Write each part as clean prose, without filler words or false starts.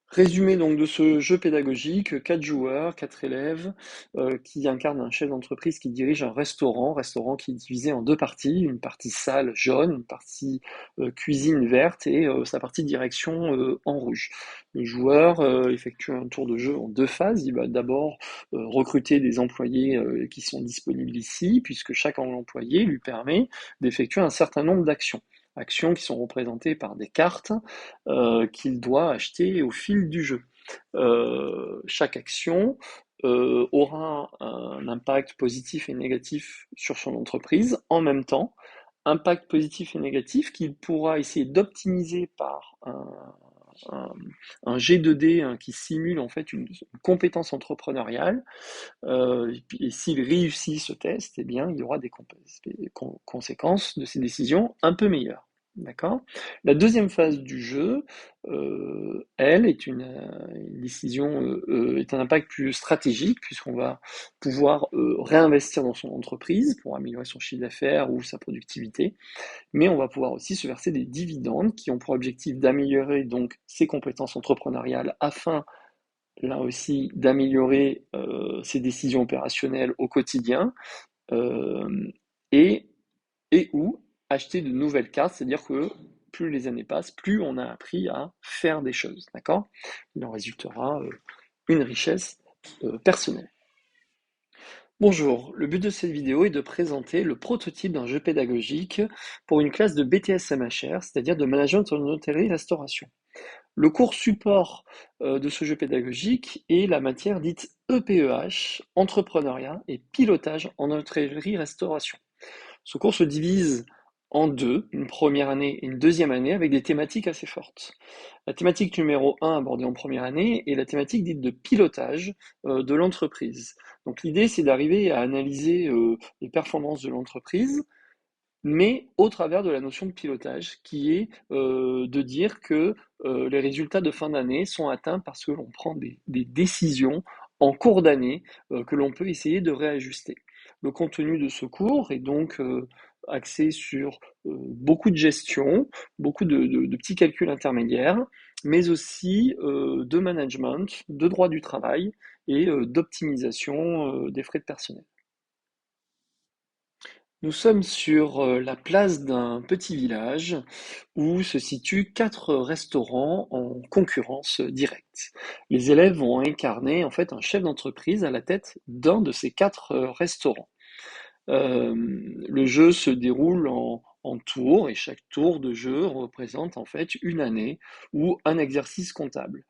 Résumé donc de ce jeu pédagogique, 4 joueurs, 4 élèves qui incarnent un chef d'entreprise qui dirige un restaurant qui est divisé en deux parties, une partie salle jaune, une partie cuisine verte et sa partie direction en rouge. Le joueur effectue un tour de jeu en deux phases. Il va d'abord recruter des employés qui sont disponibles ici, puisque chaque employé lui permet d'effectuer un certain nombre d'actions. Actions qui sont représentées par des cartes qu'il doit acheter au fil du jeu. Chaque action aura un impact positif et négatif sur son entreprise en même temps, impact positif et négatif qu'il pourra essayer d'optimiser par un, un G2D qui simule en fait une compétence entrepreneuriale. Et s'il réussit ce test, eh bien, il y aura des conséquences de ces décisions un peu meilleures. D'accord? La deuxième phase du jeu, elle, est une décision, est un impact plus stratégique, puisqu'on va pouvoir réinvestir dans son entreprise pour améliorer son chiffre d'affaires ou sa productivité, mais on va pouvoir aussi se verser des dividendes qui ont pour objectif d'améliorer donc ses compétences entrepreneuriales afin là aussi d'améliorer ses décisions opérationnelles au quotidien euh, et, et ou acheter de nouvelles cartes, c'est-à-dire que plus les années passent, plus on a appris à faire des choses, d'accord? Il en résultera une richesse personnelle. Bonjour, le but de cette vidéo est de présenter le prototype d'un jeu pédagogique pour une classe de BTS MHR, c'est-à-dire de Management en Hôtellerie-Restauration. Le cours support de ce jeu pédagogique est la matière dite EPEH, entrepreneuriat et pilotage en hôtellerie-restauration. Ce cours se divise en deux, une première année et une deuxième année, avec des thématiques assez fortes. La thématique numéro 1 abordée en première année est la thématique dite de pilotage de l'entreprise. Donc l'idée, c'est d'arriver à analyser les performances de l'entreprise, mais au travers de la notion de pilotage, qui est de dire que les résultats de fin d'année sont atteints parce que l'on prend des décisions en cours d'année que l'on peut essayer de réajuster. Le contenu de ce cours est donc axé sur beaucoup de gestion, beaucoup de petits calculs intermédiaires, mais aussi de management, de droit du travail et d'optimisation des frais de personnel. Nous sommes sur la place d'un petit village où se situent quatre restaurants en concurrence directe. Les élèves vont incarner en fait un chef d'entreprise à la tête d'un de ces quatre restaurants. Le jeu se déroule en tours et chaque tour de jeu représente en fait une année ou un exercice comptable.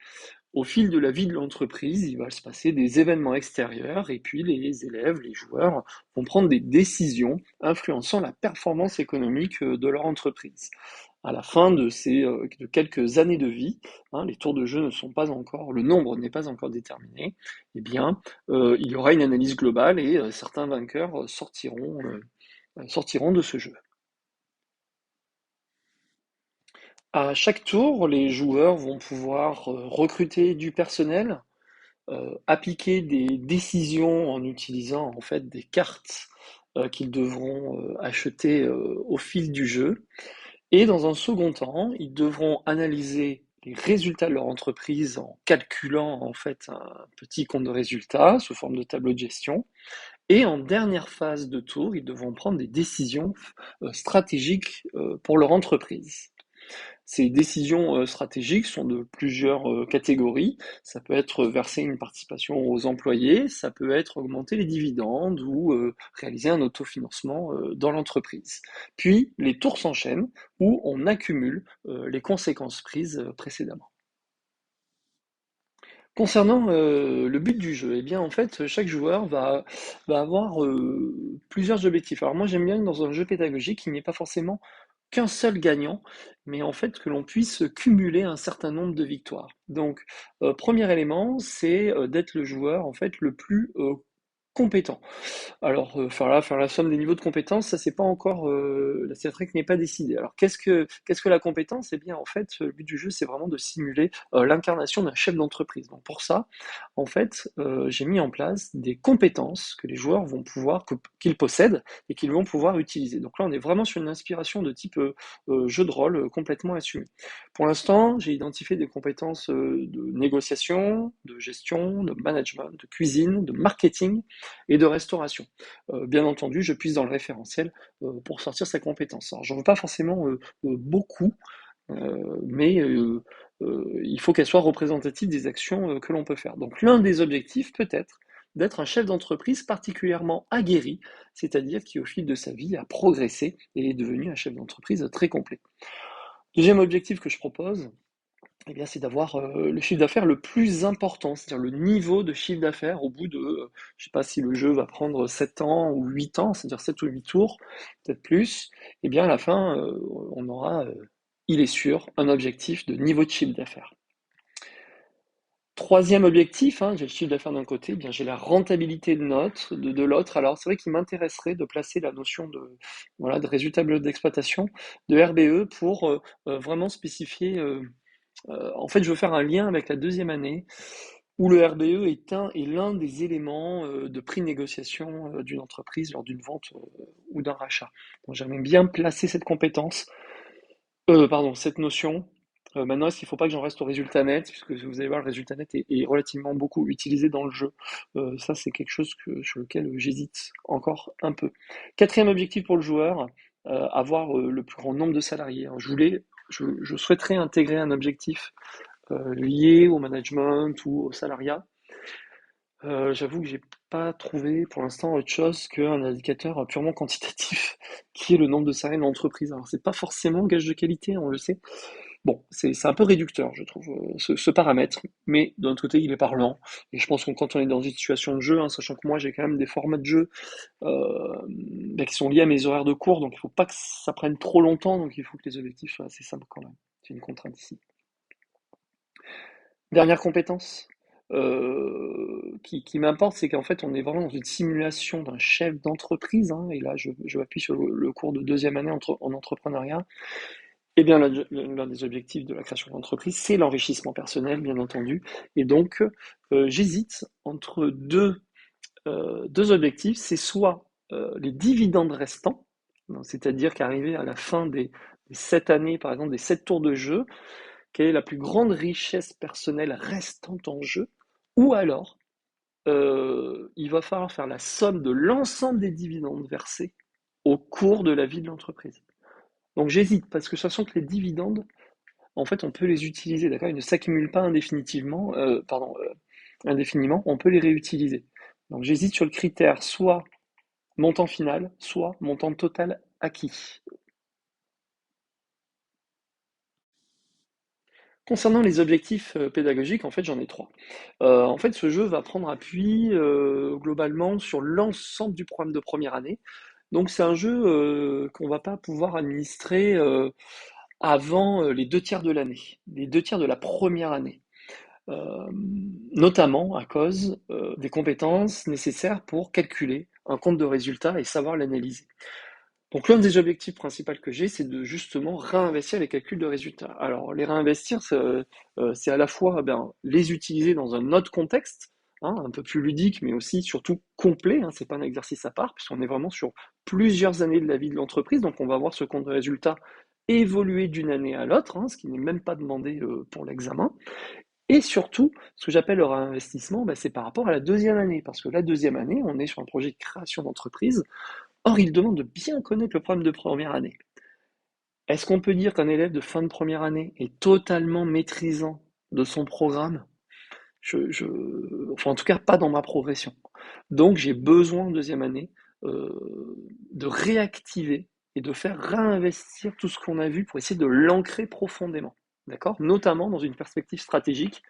Au fil de la vie de l'entreprise, il va se passer des événements extérieurs et puis les élèves, les joueurs vont prendre des décisions influençant la performance économique de leur entreprise. À la fin de quelques années de vie, hein, les tours de jeu ne sont pas encore, le nombre n'est pas encore déterminé, eh bien, il y aura une analyse globale et certains vainqueurs sortiront de ce jeu. À chaque tour, les joueurs vont pouvoir recruter du personnel, appliquer des décisions en utilisant en fait des cartes qu'ils devront acheter au fil du jeu. Et dans un second temps, ils devront analyser les résultats de leur entreprise en calculant en fait un petit compte de résultats sous forme de tableau de gestion. Et en dernière phase de tour, ils devront prendre des décisions stratégiques pour leur entreprise. Ces décisions stratégiques sont de plusieurs catégories. Ça peut être verser une participation aux employés, ça peut être augmenter les dividendes ou réaliser un autofinancement dans l'entreprise. Puis les tours s'enchaînent où on accumule les conséquences prises précédemment. Concernant le but du jeu, eh bien en fait chaque joueur va avoir plusieurs objectifs. Alors moi j'aime bien que dans un jeu pédagogique, il n'y ait pas forcément qu'un seul gagnant, mais en fait que l'on puisse cumuler un certain nombre de victoires. Donc premier élément, c'est d'être le joueur en fait le plus compétent. Alors, faire la somme des niveaux de compétences, ça c'est pas encore, c'est vrai qu'il n'est pas décidé. Alors qu'est-ce que la compétence? Eh bien, en fait, le but du jeu, c'est vraiment de simuler, l'incarnation d'un chef d'entreprise. Donc pour ça, en fait, j'ai mis en place des compétences que les joueurs vont pouvoir qu'ils possèdent et qu'ils vont pouvoir utiliser. Donc là, on est vraiment sur une inspiration de type, jeu de rôle, complètement assumé. Pour l'instant, j'ai identifié des compétences, de négociation, de gestion, de management, de cuisine, de marketing et de restauration. Bien entendu, je puise dans le référentiel pour sortir ces compétences. Alors, j'en veux pas forcément beaucoup, mais il faut qu'elles soient représentatives des actions que l'on peut faire. Donc, l'un des objectifs peut être d'être un chef d'entreprise particulièrement aguerri, c'est-à-dire qui, au fil de sa vie, a progressé et est devenu un chef d'entreprise très complet. Deuxième objectif que je propose, eh bien, c'est d'avoir le chiffre d'affaires le plus important, c'est-à-dire le niveau de chiffre d'affaires au bout de, je sais pas si le jeu va prendre 7 ans ou 8 ans, c'est-à-dire 7 ou 8 tours, peut-être plus, eh bien à la fin, on aura, il est sûr, un objectif de niveau de chiffre d'affaires. Troisième objectif, hein, j'ai le chiffre d'affaires d'un côté, eh bien j'ai la rentabilité de l'autre. Alors c'est vrai qu'il m'intéresserait de placer la notion de, voilà, de résultat d'exploitation, de RBE, pour vraiment spécifier. En fait, je veux faire un lien avec la deuxième année où le RBE est l'un des éléments de prix de négociation d'une entreprise lors d'une vente ou d'un rachat. Donc j'aimerais bien placer cette compétence, pardon, cette notion. Maintenant, est-ce qu'il ne faut pas que j'en reste au résultat net, puisque vous allez voir, le résultat net est relativement beaucoup utilisé dans le jeu. Ça, c'est quelque chose sur lequel j'hésite encore un peu. Quatrième objectif pour le joueur, avoir le plus grand nombre de salariés. Alors, je souhaiterais intégrer un objectif lié au management ou au salariat. J'avoue que j'ai pas trouvé pour l'instant autre chose qu'un indicateur purement quantitatif qui est le nombre de salariés de l'entreprise. Alors c'est pas forcément gage de qualité, on le sait. Bon, c'est un peu réducteur, je trouve, ce paramètre, mais d'un autre côté, il est parlant. Et je pense que quand on est dans une situation de jeu, hein, sachant que moi j'ai quand même des formats de jeu qui sont liés à mes horaires de cours, donc il faut pas que ça prenne trop longtemps, donc il faut que les objectifs soient assez simples quand même. C'est une contrainte ici. Dernière compétence qui m'importe, c'est qu'en fait, on est vraiment dans une simulation d'un chef d'entreprise, hein, et là, je m'appuie sur le cours de deuxième année en entrepreneuriat. Eh bien, l'un des objectifs de la création d'entreprise, c'est l'enrichissement personnel, bien entendu. Et donc, j'hésite entre deux objectifs. C'est soit les dividendes restants, c'est-à-dire qu'arriver à la fin des 7 années, par exemple, des 7 tours de jeu, quelle est la plus grande richesse personnelle restante en jeu, ou alors il va falloir faire la somme de l'ensemble des dividendes versés au cours de la vie de l'entreprise. Donc j'hésite, parce que sachant que les dividendes, en fait, on peut les utiliser, d'accord? Ils ne s'accumulent pas indéfiniment, on peut les réutiliser. Donc j'hésite sur le critère soit montant final, soit montant total acquis. Concernant les objectifs pédagogiques, en fait, j'en ai trois. En fait, ce jeu va prendre appui globalement sur l'ensemble du programme de première année. Donc, c'est un jeu qu'on va pas pouvoir administrer avant les 2 tiers de l'année, les 2 tiers de la première année. Euh, Notamment à cause des compétences nécessaires pour calculer un compte de résultat et savoir l'analyser. Donc l'un des objectifs principaux que j'ai, c'est de justement réinvestir les calculs de résultats. Alors les réinvestir, c'est à la fois les utiliser dans un autre contexte, hein, un peu plus ludique, mais aussi surtout complet. Hein, c'est pas un exercice à part, puisqu'on est vraiment sur plusieurs années de la vie de l'entreprise. Donc on va voir ce compte de résultat évoluer d'une année à l'autre, hein, ce qui n'est même pas demandé pour l'examen. Et surtout, ce que j'appelle le réinvestissement, c'est par rapport à la deuxième année, parce que la deuxième année, on est sur un projet de création d'entreprise. Or, il demande de bien connaître le programme de première année. Est-ce qu'on peut dire qu'un élève de fin de première année est totalement maîtrisant de son programme? Enfin, en tout cas, pas dans ma progression. Donc, j'ai besoin en deuxième année de réactiver et de faire réinvestir tout ce qu'on a vu pour essayer de l'ancrer profondément. D'accord? Notamment dans une perspective stratégique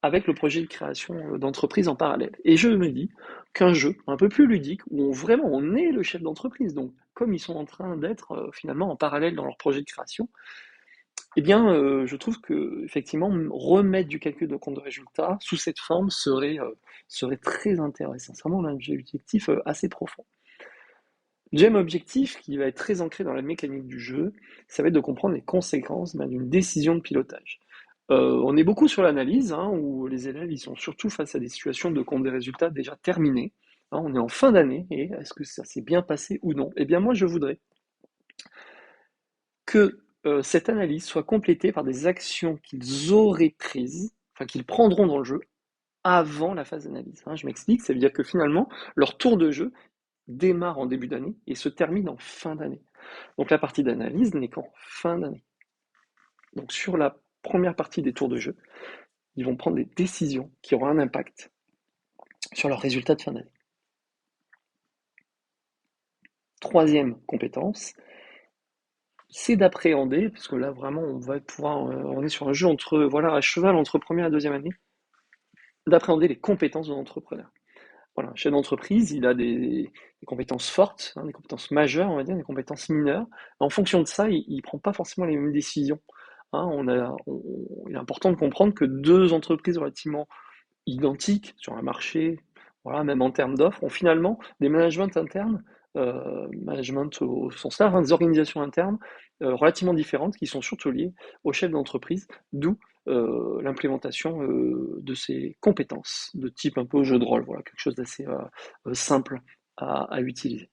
avec le projet de création d'entreprise en parallèle. Et je me dis qu'un jeu un peu plus ludique, où vraiment on est le chef d'entreprise, donc comme ils sont en train d'être finalement en parallèle dans leur projet de création, Eh bien, je trouve que effectivement, remettre du calcul de compte de résultat sous cette forme serait très intéressant. C'est vraiment un objectif, assez profond. Deuxième objectif, qui va être très ancré dans la mécanique du jeu, ça va être de comprendre les conséquences, d'une décision de pilotage. On est beaucoup sur l'analyse, hein, où les élèves ils sont surtout face à des situations de compte des résultats déjà terminées. Hein, on est en fin d'année, et est-ce que ça s'est bien passé ou non? Eh bien moi je voudrais que cette analyse soit complétée par des actions qu'ils auraient prises, enfin qu'ils prendront dans le jeu, avant la phase d'analyse. Hein. Je m'explique, ça veut dire que finalement, leur tour de jeu démarre en début d'année et se termine en fin d'année. Donc la partie d'analyse n'est qu'en fin d'année. Donc sur la première partie des tours de jeu, ils vont prendre des décisions qui auront un impact sur leurs résultats de fin d'année. Troisième compétence, c'est d'appréhender, parce que là vraiment on est sur un jeu voilà, à cheval entre première et deuxième année, d'appréhender les compétences de l'entrepreneur. Voilà, un chef d'entreprise, il a des compétences fortes, hein, des compétences majeures, on va dire, des compétences mineures. En fonction de ça, il ne prend pas forcément les mêmes décisions. Hein, il est important de comprendre que deux entreprises relativement identiques sur un marché, voilà, même en termes d'offres, ont finalement des managements internes, management au sens large, hein, des organisations internes relativement différentes qui sont surtout liées au chef d'entreprise, d'où l'implémentation de ces compétences de type un peu jeu de rôle, voilà, quelque chose d'assez simple à utiliser.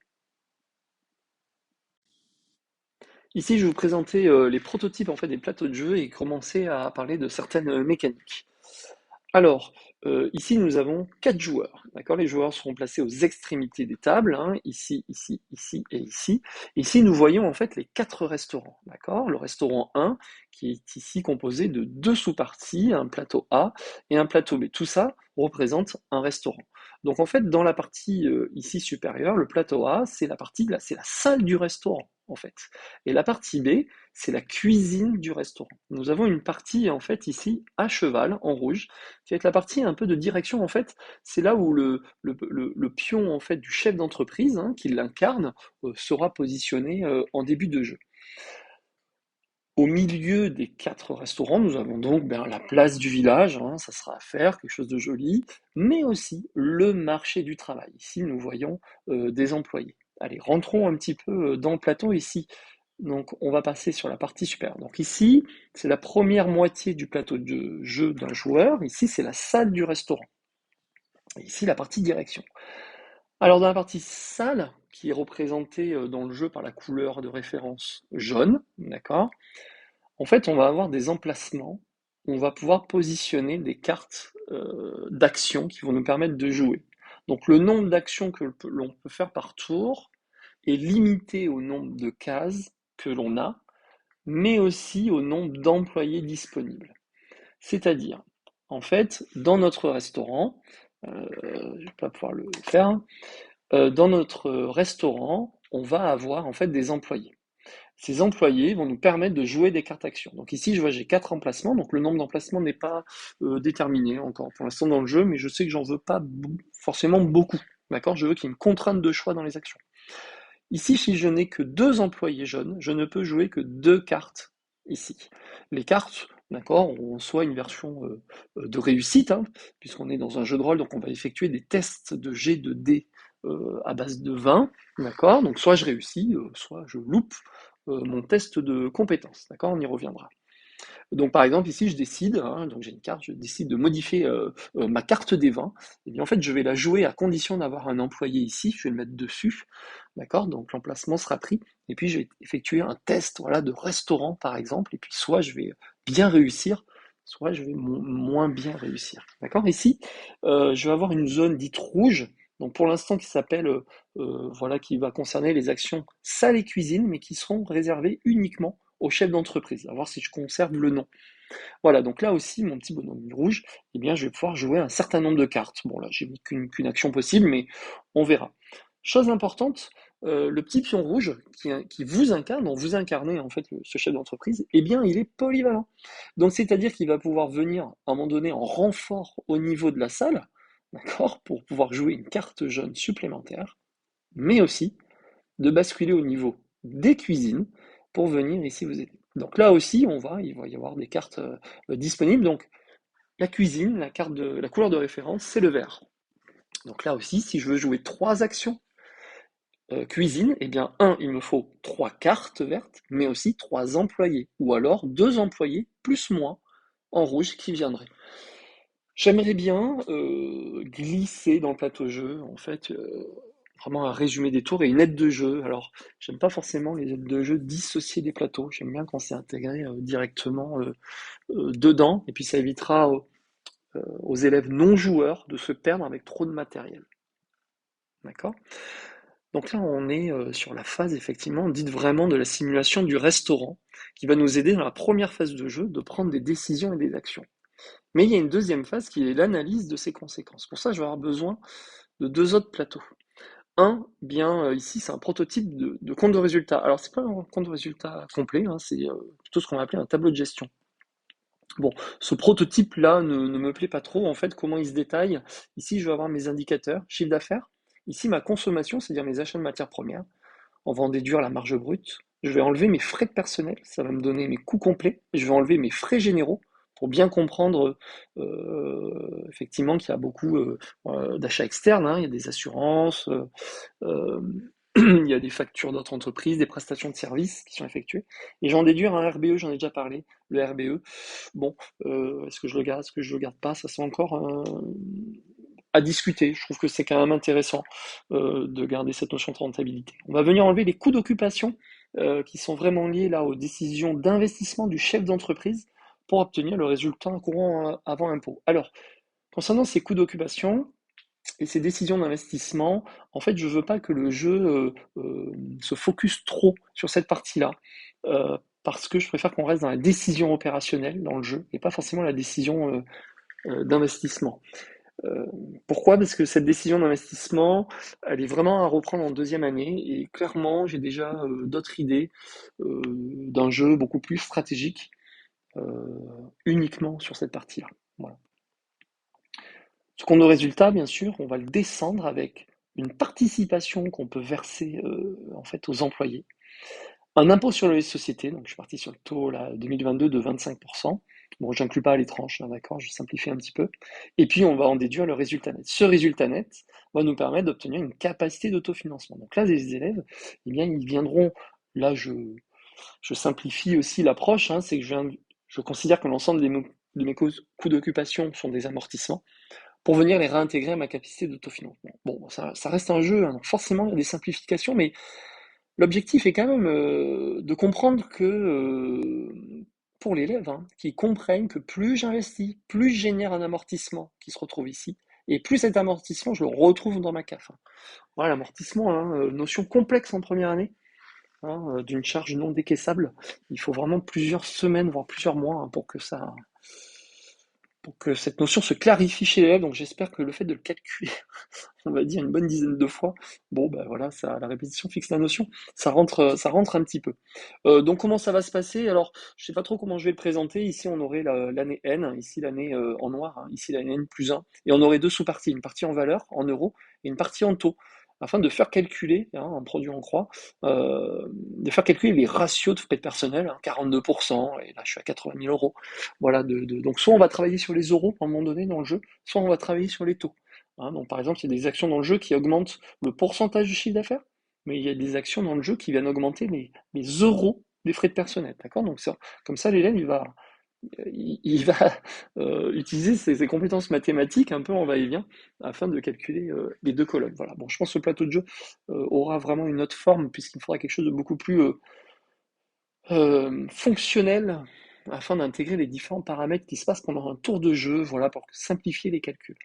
Ici, je vais vous présenter les prototypes en fait, des plateaux de jeu et commencer à parler de certaines mécaniques. Alors, ici, nous avons 4 joueurs, d'accord? Les joueurs seront placés aux extrémités des tables, hein, ici, ici, ici et ici. Ici, nous voyons en fait les 4 restaurants, d'accord? Le restaurant 1, qui est ici composé de 2 sous-parties, un plateau A et un plateau B. Tout ça représente un restaurant. Donc en fait, dans la partie ici supérieure, le plateau A, c'est la salle du restaurant, en fait. Et la partie B, c'est la cuisine du restaurant. Nous avons une partie en fait ici à cheval en rouge qui va être la partie un peu de direction, en fait, c'est là où le pion en fait, du chef d'entreprise, hein, qui l'incarne, sera positionné en début de jeu. Au milieu des 4 restaurants, nous avons donc la place du village, hein, ça sera à faire, quelque chose de joli, mais aussi le marché du travail. Ici, nous voyons des employés. Allez, rentrons un petit peu dans le plateau ici. Donc, on va passer sur la partie supérieure. Donc ici, c'est la première moitié du plateau de jeu d'un joueur. Ici, c'est la salle du restaurant. Et ici, la partie direction. Alors, dans la partie salle, qui est représentée dans le jeu par la couleur de référence jaune, d'accord? En fait, on va avoir des emplacements. On va pouvoir positionner des cartes d'actions qui vont nous permettre de jouer. Donc, le nombre d'actions que l'on peut faire par tour est limité au nombre de cases que l'on a, mais aussi au nombre d'employés disponibles. C'est-à-dire, en fait, dans notre restaurant, je ne vais pas pouvoir le faire, dans notre restaurant, on va avoir en fait des employés. Ces employés vont nous permettre de jouer des cartes actions. Donc ici, je vois j'ai 4 emplacements, donc le nombre d'emplacements n'est pas déterminé encore pour l'instant dans le jeu, mais je sais que j'en veux pas forcément beaucoup. D'accord? Je veux qu'il y ait une contrainte de choix dans les actions. Ici, si je n'ai que 2 employés jeunes, je ne peux jouer que 2 cartes ici. Les cartes, d'accord, ont soit une version de réussite, hein, puisqu'on est dans un jeu de rôle, donc on va effectuer des tests de G de D à base de 20, d'accord, donc soit je réussis, soit je loupe mon test de compétence, d'accord, on y reviendra. Donc par exemple ici je décide, hein, donc j'ai une carte, je décide de modifier ma carte des vins, et bien en fait je vais la jouer à condition d'avoir un employé ici, je vais le mettre dessus, d'accord? Donc l'emplacement sera pris, et puis je vais effectuer un test voilà, de restaurant par exemple, et puis soit je vais bien réussir, soit je vais moins bien réussir. D'accord? Ici, je vais avoir une zone dite rouge, donc pour l'instant qui s'appelle, voilà, qui va concerner les actions salle et cuisine, mais qui seront réservées uniquement au chef d'entreprise, à voir si je conserve le nom. Voilà, donc là aussi, mon petit bonhomme rouge, eh bien, je vais pouvoir jouer un certain nombre de cartes. Bon, là, j'ai mis qu'une action possible, mais on verra. Chose importante, le petit pion rouge qui vous incarne, dont vous incarnez en fait ce chef d'entreprise, eh bien, il est polyvalent. Donc, c'est-à-dire qu'il va pouvoir venir à un moment donné en renfort au niveau de la salle, d'accord, pour pouvoir jouer une carte jaune supplémentaire, mais aussi de basculer au niveau des cuisines pour venir ici vous aider. Donc là aussi, il va y avoir des cartes disponibles. Donc la cuisine, la couleur de référence, c'est le vert. Donc là aussi, si je veux jouer 3 actions cuisine, eh bien, il me faut 3 cartes vertes, mais aussi 3 employés, ou alors 2 employés plus moi en rouge qui viendraient. J'aimerais bien glisser dans le plateau jeu, en fait, vraiment un résumé des tours et une aide de jeu. Alors, j'aime pas forcément les aides de jeu dissociées des plateaux. J'aime bien quand c'est intégré directement dedans, et puis ça évitera aux élèves non joueurs de se perdre avec trop de matériel. D'accord? Donc là, on est sur la phase effectivement dite vraiment de la simulation du restaurant, qui va nous aider dans la première phase de jeu de prendre des décisions et des actions. Mais il y a une deuxième phase qui est l'analyse de ces conséquences. Pour ça, je vais avoir besoin de 2 autres plateaux. Bien ici, c'est un prototype de compte de résultat. Alors, c'est pas un compte de résultat complet, hein, c'est plutôt ce qu'on va appeler un tableau de gestion. Bon, ce prototype-là ne me plaît pas trop. En fait, comment il se détaille? Ici, je vais avoir mes indicateurs, chiffre d'affaires. Ici, ma consommation, c'est-à-dire mes achats de matières premières. On va en déduire la marge brute. Je vais enlever mes frais de personnel, ça va me donner mes coûts complets. Je vais enlever mes frais généraux pour bien comprendre effectivement qu'il y a beaucoup d'achats externes, hein. Il y a des assurances, euh, il y a des factures d'autres entreprises, des prestations de services qui sont effectuées. Et j'en déduire un RBE, j'en ai déjà parlé. Le RBE, bon, est-ce que je le garde, est-ce que je le garde pas? Ça c'est encore à discuter. Je trouve que c'est quand même intéressant de garder cette notion de rentabilité. On va venir enlever les coûts d'occupation qui sont vraiment liés là aux décisions d'investissement du chef d'entreprise pour obtenir le résultat courant avant impôt. Alors, concernant ces coûts d'occupation et ces décisions d'investissement, en fait, je ne veux pas que le jeu se focus trop sur cette partie-là. Parce que je préfère qu'on reste dans la décision opérationnelle dans le jeu et pas forcément la décision d'investissement. Euh, Pourquoi? Parce que cette décision d'investissement, elle est vraiment à reprendre en deuxième année et clairement, j'ai déjà d'autres idées d'un jeu beaucoup plus stratégique euh, uniquement sur cette partie-là. Voilà. Ce qu'on a au résultat, bien sûr, on va le descendre avec une participation qu'on peut verser en fait aux employés, un impôt sur les sociétés, donc je suis parti sur le taux là, 2022 de 25%. Bon, j'inclus pas les tranches, hein, d'accord, je simplifie un petit peu. Et puis, on va en déduire le résultat net. Ce résultat net va nous permettre d'obtenir une capacité d'autofinancement. Donc là, les élèves, eh bien, ils viendront, là, je simplifie aussi l'approche, hein, c'est que je considère que l'ensemble de mes coûts d'occupation sont des amortissements pour venir les réintégrer à ma capacité d'autofinancement. Bon, ça reste un jeu, hein, donc forcément, il y a des simplifications, mais l'objectif est quand même de comprendre que pour l'élève, hein, qu'il comprenne que plus j'investis, plus je génère un amortissement qui se retrouve ici, et plus cet amortissement, je le retrouve dans ma CAF, hein. Voilà, l'amortissement, hein, notion complexe en première année, hein, d'une charge non décaissable. Il faut vraiment plusieurs semaines, voire plusieurs mois, hein, pour que cette notion se clarifie chez l'élève. Donc j'espère que le fait de le calculer on va dire une bonne dizaine de fois. Bon, ben voilà, ça, la répétition fixe la notion, ça rentre un petit peu. Donc comment ça va se passer? Alors, je sais pas trop comment je vais le présenter. Ici, on aurait l'année N, ici l'année en noir, hein, ici l'année N+1, et on aurait 2 sous-parties, une partie en valeur, en euros, et une partie en taux, afin de faire calculer, hein, en produit en croix, de faire calculer les ratios de frais de personnel, hein, 42%, et là je suis à 80 000 euros. Voilà, donc soit on va travailler sur les euros à un moment donné dans le jeu, soit on va travailler sur les taux. Hein, donc par exemple, il y a des actions dans le jeu qui augmentent le pourcentage du chiffre d'affaires, mais il y a des actions dans le jeu qui viennent augmenter les euros des frais de personnel. D'accord? Donc comme ça, l'élève, il va utiliser ses compétences mathématiques un peu en va-et-vient afin de calculer les 2 colonnes. Voilà. Bon, je pense que ce plateau de jeu aura vraiment une autre forme puisqu'il faudra quelque chose de beaucoup plus fonctionnel afin d'intégrer les différents paramètres qui se passent pendant un tour de jeu, voilà, pour simplifier les calculs.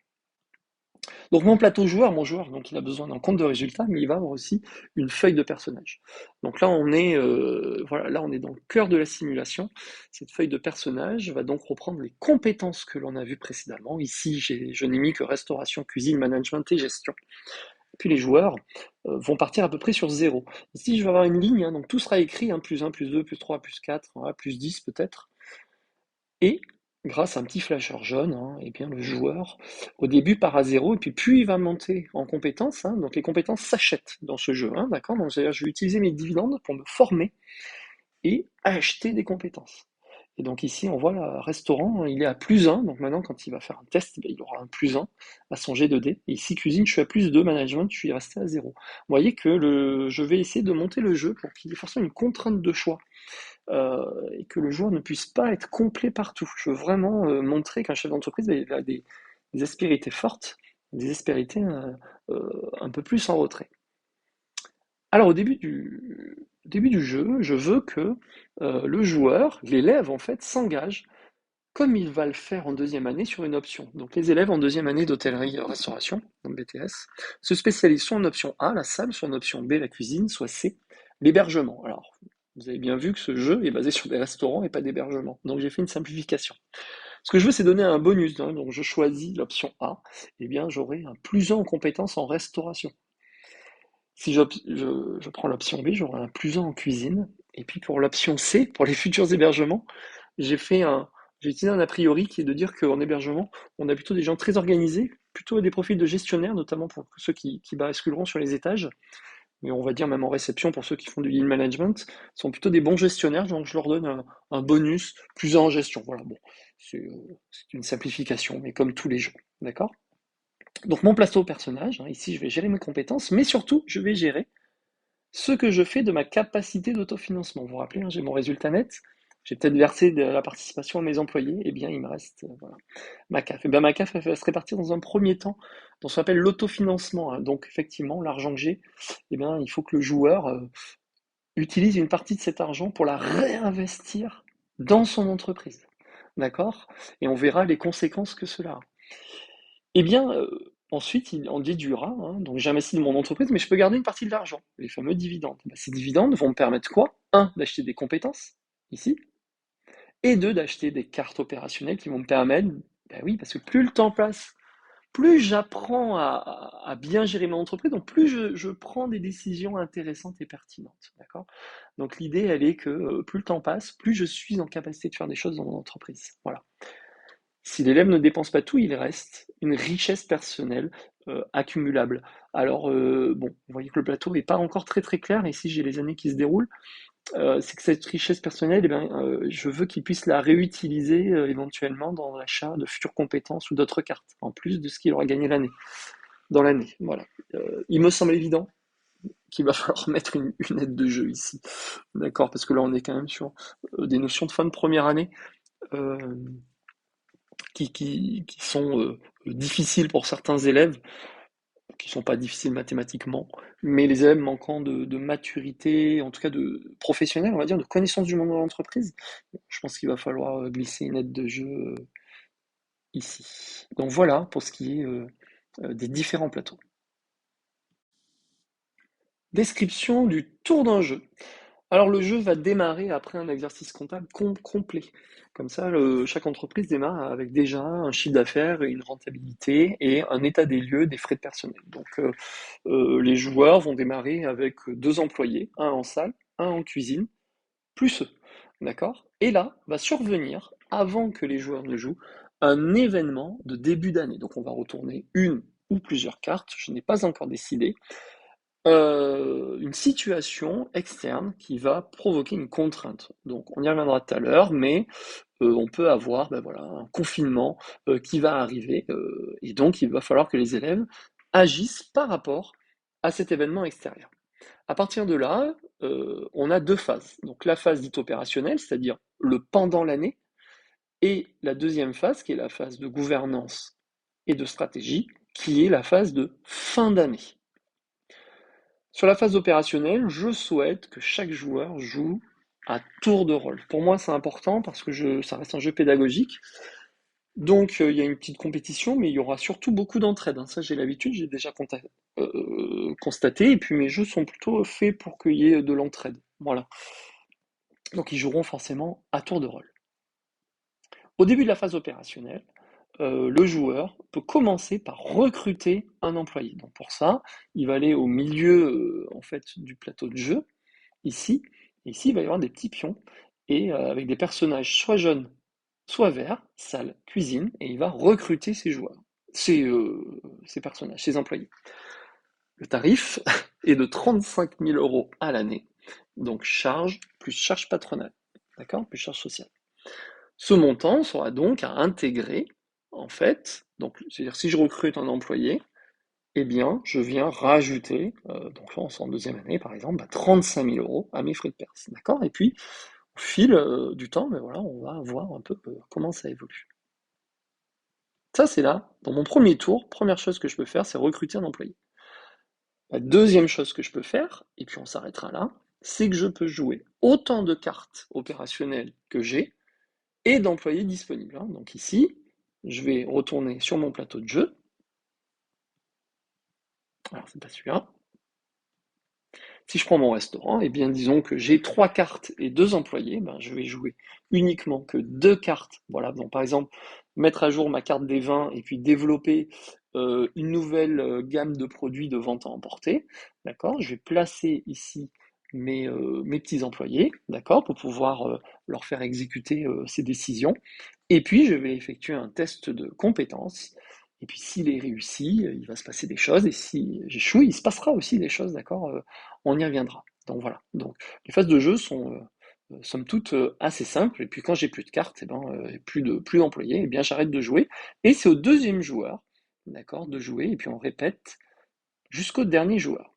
Donc mon joueur, donc il a besoin d'un compte de résultats, mais il va avoir aussi une feuille de personnage. Donc là on est voilà, là on est dans le cœur de la simulation. Cette feuille de personnage va donc reprendre les compétences que l'on a vues précédemment. Ici je n'ai mis que restauration, cuisine, management et gestion. Puis les joueurs vont partir à peu près sur 0. Ici je vais avoir une ligne, hein, donc tout sera écrit, hein, +1, +2, +3, +4, voilà, +10 peut-être. Et grâce à un petit flasheur jaune, hein, eh bien, le joueur, au début, part à 0, et puis plus il va monter en compétences, donc les compétences s'achètent dans ce jeu, hein, d'accord? Donc c'est-à-dire, je vais utiliser mes dividendes pour me former et acheter des compétences. Et donc ici, on voit le restaurant, il est à +1, donc maintenant quand il va faire un test, ben, il aura un +1 à son G2D. Et ici, cuisine, je suis à +2, management, je suis resté à 0. Vous voyez que je vais essayer de monter le jeu pour qu'il y ait forcément une contrainte de choix et que le joueur ne puisse pas être complet partout. Je veux vraiment montrer qu'un chef d'entreprise ben, il a des aspérités fortes, des aspérités un peu plus en retrait. Alors au début du jeu, je veux que le joueur, l'élève en fait, s'engage comme il va le faire en deuxième année sur une option. Donc les élèves en deuxième année d'hôtellerie-restauration, donc BTS, se spécialisent soit en option A, la salle, soit en option B, la cuisine, soit C, l'hébergement. Alors, vous avez bien vu que ce jeu est basé sur des restaurants et pas d'hébergement. Donc j'ai fait une simplification. Ce que je veux, c'est donner un bonus, hein. Donc je choisis l'option A, et bien j'aurai un +1 en compétences en restauration. Si je prends l'option B, j'aurai un +1 en cuisine. Et puis pour l'option C, pour les futurs hébergements, j'ai fait un, j'ai utilisé un a priori qui est de dire qu'en hébergement, on a plutôt des gens très organisés, plutôt des profils de gestionnaires, notamment pour ceux qui basculeront sur les étages, mais on va dire même en réception pour ceux qui font du yield management, sont plutôt des bons gestionnaires, donc je leur donne un bonus plus en gestion. Voilà, bon, c'est une simplification, mais comme tous les jeux, d'accord? Donc mon plateau personnage, hein, ici je vais gérer mes compétences, mais surtout je vais gérer ce que je fais de ma capacité d'autofinancement. Vous vous rappelez, hein, j'ai mon résultat net, j'ai peut-être versé de la participation à mes employés, et bien il me reste voilà, ma CAF. Et bien ma CAF elle va se répartir dans un premier temps dans ce qu'on appelle l'autofinancement, hein. Donc effectivement, l'argent que j'ai, eh bien, il faut que le joueur utilise une partie de cet argent pour la réinvestir dans son entreprise. D'accord? Et on verra les conséquences que cela a. Eh bien, ensuite, il en déduira, hein, donc j'investis dans mon entreprise, mais je peux garder une partie de l'argent, les fameux dividendes. Bah, ces dividendes vont me permettre quoi? Un, d'acheter des compétences, ici, et deux, d'acheter des cartes opérationnelles qui vont me permettre, bah oui, parce que plus le temps passe, plus j'apprends à bien gérer mon entreprise, donc plus je prends des décisions intéressantes et pertinentes, d'accord? Donc l'idée, elle est que plus le temps passe, plus je suis en capacité de faire des choses dans mon entreprise. Voilà. Si l'élève ne dépense pas tout, il reste une richesse personnelle accumulable. Alors, bon, vous voyez que le plateau n'est pas encore très très clair, ici j'ai les années qui se déroulent. C'est que cette richesse personnelle, eh bien, je veux qu'il puisse la réutiliser éventuellement dans l'achat de futures compétences ou d'autres cartes, en plus de ce qu'il aura gagné dans l'année. Voilà. Il me semble évident qu'il va falloir mettre une aide de jeu ici. D'accord? Parce que là, on est quand même sur des notions de fin de première année. Euh, qui sont difficiles pour certains élèves, qui ne sont pas difficiles mathématiquement, mais les élèves manquant de maturité, en tout cas de professionnel, on va dire, de connaissance du monde de l'entreprise, je pense qu'il va falloir glisser une aide de jeu ici. Donc voilà pour ce qui est des différents plateaux. Description du tour d'un jeu. Alors le jeu va démarrer après un exercice comptable complet. Comme ça, chaque entreprise démarre avec déjà un chiffre d'affaires, une rentabilité et un état des lieux des frais de personnel. Donc les joueurs vont démarrer avec deux employés, un en salle, un en cuisine, plus eux. D'accord? Et là va survenir, avant que les joueurs ne jouent, un événement de début d'année. Donc on va retourner une ou plusieurs cartes, je n'ai pas encore décidé, une situation externe qui va provoquer une contrainte. Donc on y reviendra tout à l'heure, mais on peut avoir ben voilà, un confinement qui va arriver, et donc il va falloir que les élèves agissent par rapport à cet événement extérieur. À partir de là, on a deux phases. Donc la phase dite opérationnelle, c'est-à-dire le pendant l'année, et la deuxième phase, qui est la phase de gouvernance et de stratégie, qui est la phase de fin d'année. Sur la phase opérationnelle, je souhaite que chaque joueur joue à tour de rôle. Pour moi, c'est important parce que ça reste un jeu pédagogique. Donc, il y a une petite compétition, mais il y aura surtout beaucoup d'entraide, hein. Ça, j'ai l'habitude, j'ai déjà constaté. Et puis, mes jeux sont plutôt faits pour qu'il y ait de l'entraide. Voilà. Donc, ils joueront forcément à tour de rôle. Au début de la phase opérationnelle, le joueur peut commencer par recruter un employé. Donc pour ça, il va aller au milieu en fait du plateau de jeu, ici. Et ici, il va y avoir des petits pions et avec des personnages soit jaunes, soit verts, salle, cuisine, et il va recruter ses joueurs, ses personnages, ses employés. Le tarif est de 35 000 € à l'année Donc charge plus charge patronale, d'accord? Plus charge sociale. Ce montant sera donc à intégrer, en fait, donc c'est-à-dire si je recrute un employé, eh bien, je viens rajouter, donc là, on sera en deuxième année, par exemple, 35 000 euros à mes frais de perce, d'accord? Et puis, au fil du temps, mais voilà, on va voir un peu comment ça évolue. Ça, c'est là, dans mon premier tour, première chose que je peux faire, c'est recruter un employé. La deuxième chose que je peux faire, et puis on s'arrêtera là, c'est que je peux jouer autant de cartes opérationnelles que j'ai et d'employés disponibles, hein. Donc ici, je vais retourner sur mon plateau de jeu. Alors, c'est pas celui-là. Si je prends mon restaurant, eh bien disons que j'ai 3 cartes et 2 employés, ben, je vais jouer uniquement que 2 cartes. Voilà, donc par exemple, mettre à jour ma carte des vins et puis développer une nouvelle gamme de produits de vente à emporter. D'accord? Je vais placer ici mes petits employés, d'accord, pour pouvoir leur faire exécuter ces décisions. Et puis, je vais effectuer un test de compétences. Et puis, s'il est réussi, il va se passer des choses. Et si j'échoue, il se passera aussi des choses, d'accord? On y reviendra. Donc voilà. Donc les phases de jeu sont somme toute assez simples. Et puis quand j'ai plus de cartes, et ben, plus d'employés, et bien j'arrête de jouer. Et c'est au deuxième joueur, d'accord, de jouer. Et puis on répète jusqu'au dernier joueur.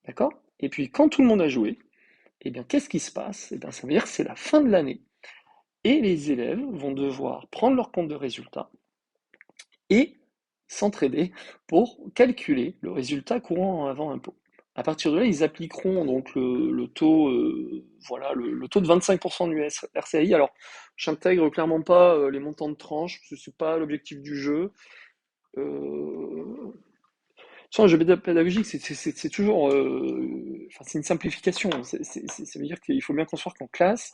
D'accord? Et puis quand tout le monde a joué, et bien qu'est-ce qui se passe? Et bien ça veut dire que c'est la fin de l'année. Et les élèves vont devoir prendre leur compte de résultat et s'entraider pour calculer le résultat courant avant impôt. À partir de là, ils appliqueront donc le taux, voilà, le taux de 25% du RCI. Alors, j'intègre clairement pas les montants de tranche, parce que c'est pas l'objectif du jeu. Sans un jeu pédagogique, c'est toujours, enfin, c'est une simplification. Ça veut dire qu'il faut bien concevoir qu'en classe,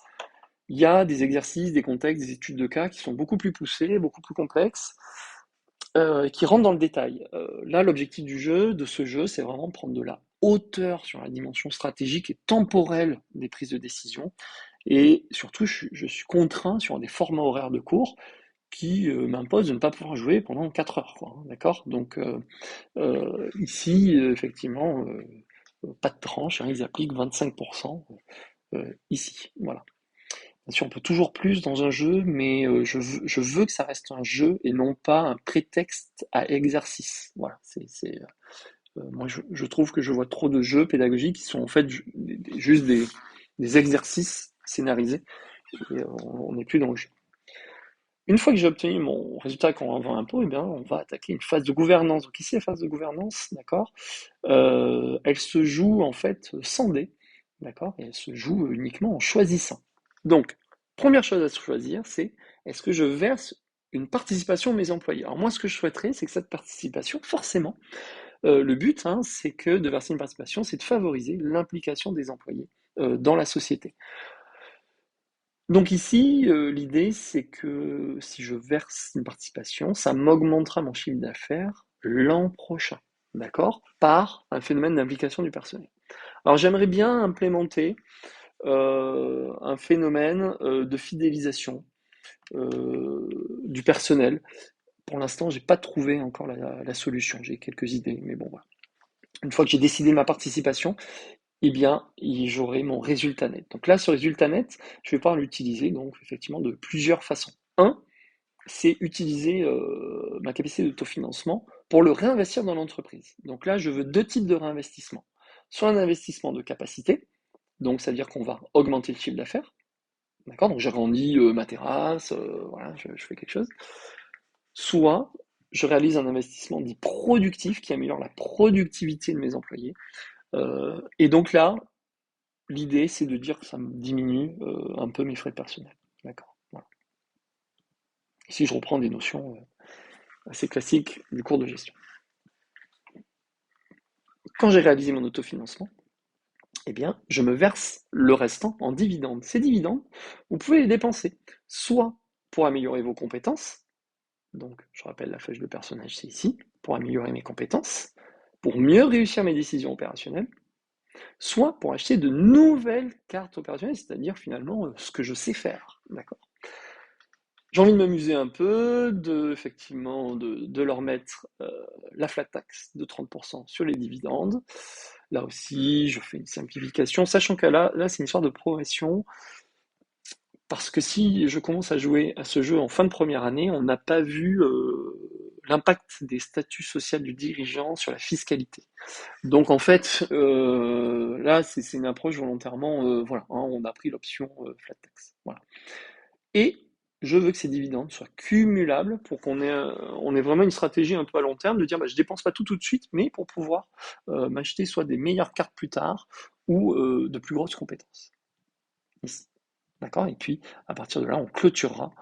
il y a des exercices, des contextes, des études de cas qui sont beaucoup plus poussés, beaucoup plus complexes, qui rentrent dans le détail. Là, l'objectif de ce jeu, c'est vraiment de prendre de la hauteur sur la dimension stratégique et temporelle des prises de décision. Et surtout, je suis contraint sur des formats horaires de cours qui m'imposent de ne pas pouvoir jouer pendant 4 heures, quoi, hein, d'accord? Donc ici, effectivement, pas de tranche, hein, ils appliquent 25% ici. Voilà. Bien sûr, on peut toujours plus dans un jeu, mais je veux que ça reste un jeu et non pas un prétexte à exercice. Voilà, moi je trouve que je vois trop de jeux pédagogiques qui sont en fait juste des exercices scénarisés et on n'est plus dans le jeu. Une fois que j'ai obtenu mon résultat avant impôt, eh bien, on va attaquer une phase de gouvernance. Donc ici, la phase de gouvernance, d'accord, elle se joue en fait sans dés, d'accord, et elle se joue uniquement en choisissant. Donc, première chose à choisir, c'est est-ce que je verse une participation à mes employés? Alors moi, ce que je souhaiterais, c'est que cette participation, forcément, le but, hein, c'est que de verser une participation, c'est de favoriser l'implication des employés dans la société. Donc ici, l'idée, c'est que si je verse une participation, ça m'augmentera mon chiffre d'affaires l'an prochain, d'accord? Par un phénomène d'implication du personnel. Alors j'aimerais bien implémenter un phénomène de fidélisation du personnel. Pour l'instant, j'ai pas trouvé encore la solution. J'ai quelques idées, mais bon, voilà. Une fois que j'ai décidé ma participation, eh bien, j'aurai mon résultat net. Donc là, ce résultat net, je vais pouvoir l'utiliser donc effectivement de plusieurs façons. Un, c'est utiliser ma capacité d'autofinancement pour le réinvestir dans l'entreprise. Donc là, je veux 2 types de réinvestissement. Soit un investissement de capacité, donc ça veut dire qu'on va augmenter le chiffre d'affaires, d'accord? Donc j'agrandis ma terrasse, voilà, je fais quelque chose. Soit je réalise un investissement dit productif qui améliore la productivité de mes employés. Et donc là, l'idée, c'est de dire que ça me diminue un peu mes frais de personnel. D'accord. Voilà. Ici, je reprends des notions assez classiques du cours de gestion. Quand j'ai réalisé mon autofinancement, eh bien, je me verse le restant en dividendes. Ces dividendes, vous pouvez les dépenser soit pour améliorer vos compétences, donc je rappelle la flèche de personnage, c'est ici, pour améliorer mes compétences, pour mieux réussir mes décisions opérationnelles, soit pour acheter de nouvelles cartes opérationnelles, c'est-à-dire finalement ce que je sais faire. D'accord. J'ai envie de m'amuser un peu, effectivement, de leur mettre la flat tax de 30% sur les dividendes. Là aussi, je fais une simplification, sachant que là c'est une histoire de progression, parce que si je commence à jouer à ce jeu en fin de première année, on n'a pas vu l'impact des statuts sociaux du dirigeant sur la fiscalité. Donc en fait, là, c'est une approche volontairement, voilà, hein, on a pris l'option flat tax. Voilà. Et je veux que ces dividendes soient cumulables pour on ait vraiment une stratégie un peu à long terme de dire bah, je dépense pas tout de suite, mais pour pouvoir m'acheter soit des meilleures cartes plus tard ou de plus grosses compétences. Ici. D'accord? Et puis, à partir de là, on clôturera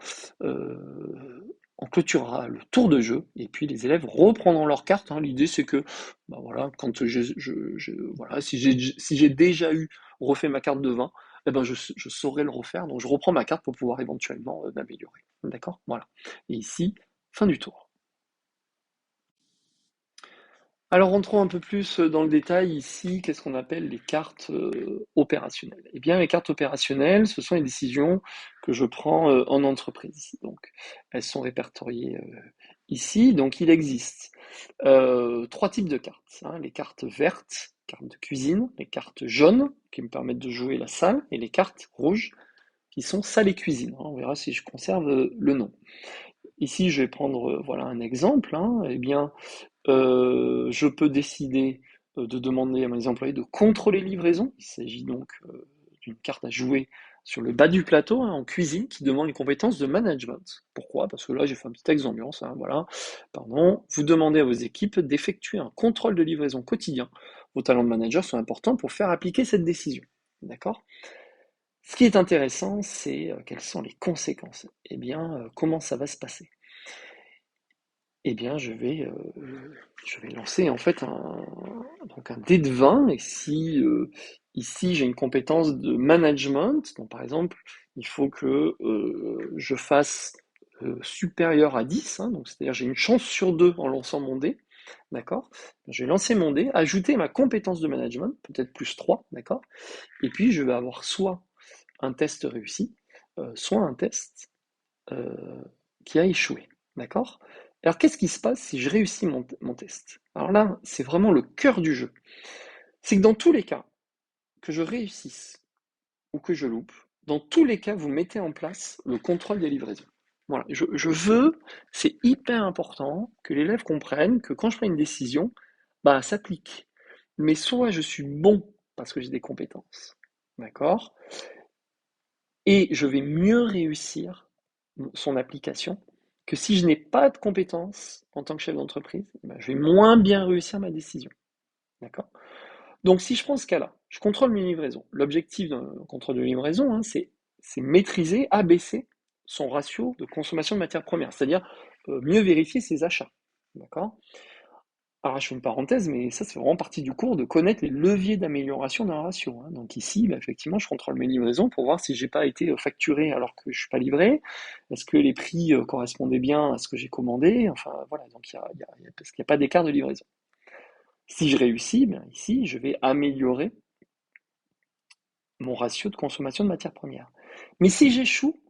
le tour de jeu, et puis les élèves reprendront leurs cartes, hein. L'idée, c'est que, bah voilà, quand voilà, si j'ai déjà refait ma carte de 20, eh ben je saurais le refaire, donc je reprends ma carte pour pouvoir éventuellement m'améliorer. D'accord? Voilà. Et ici, fin du tour. Alors rentrons un peu plus dans le détail ici, qu'est-ce qu'on appelle les cartes opérationnelles? Eh bien, les cartes opérationnelles, ce sont les décisions que je prends en entreprise. Donc, elles sont répertoriées ici. Donc, il existe trois types de cartes, hein. Les cartes vertes, cartes de cuisine, les cartes jaunes, qui me permettent de jouer la salle, et les cartes rouges, qui sont salle et cuisine, hein. On verra si je conserve le nom. Ici, je vais prendre voilà un exemple, hein. Eh bien, je peux décider de demander à mes employés de contrôler livraison. Il s'agit donc d'une carte à jouer sur le bas du plateau, hein, en cuisine, qui demande les compétences de management. Pourquoi? Parce que là, j'ai fait un petit texte d'ambiance, hein, voilà. Pardon. Vous demandez à vos équipes d'effectuer un contrôle de livraison quotidien. Vos talents de manager sont importants pour faire appliquer cette décision. D'accord? Ce qui est intéressant, c'est quelles sont les conséquences. Eh bien, comment ça va se passer? Eh bien, je vais lancer en fait donc un dé de 20, et si ici j'ai une compétence de management, donc par exemple, il faut que je fasse supérieur à 10, hein, donc c'est-à-dire j'ai une chance sur 2 en lançant mon dé, d'accord? Je vais lancer mon dé, ajouter ma compétence de management, peut-être plus 3, d'accord? Et puis je vais avoir soit un test réussi, soit un test euh, qui a échoué. D'accord? Alors, qu'est-ce qui se passe si je réussis mon test? Alors là, c'est vraiment le cœur du jeu. C'est que dans tous les cas, que je réussisse ou que je loupe, dans tous les cas, vous mettez en place le contrôle des livraisons. Voilà, je veux, c'est hyper important que l'élève comprenne que quand je prends une décision, bah, ça s'applique. Mais soit je suis bon parce que j'ai des compétences, d'accord? Et je vais mieux réussir son application que si je n'ai pas de compétences en tant que chef d'entreprise, ben, je vais moins bien réussir ma décision. D'accord? Donc, si je prends ce cas-là, je contrôle mes livraisons. L'objectif d'un contrôle de livraison, hein, c'est maîtriser, abaisser son ratio de consommation de matières premières, c'est-à-dire mieux vérifier ses achats. D'accord? Alors, je fais une parenthèse, mais ça, c'est vraiment partie du cours de connaître les leviers d'amélioration d'un ratio, hein. Donc ici, bah, effectivement, je contrôle mes livraisons pour voir si j'ai pas été facturé alors que je suis pas livré. Est-ce que les prix correspondaient bien à ce que j'ai commandé? Enfin, voilà, donc parce qu'il n'y a pas d'écart de livraison. Si je réussis, bien, ici, je vais améliorer mon ratio de consommation de matières premières. Mais si j'échoue,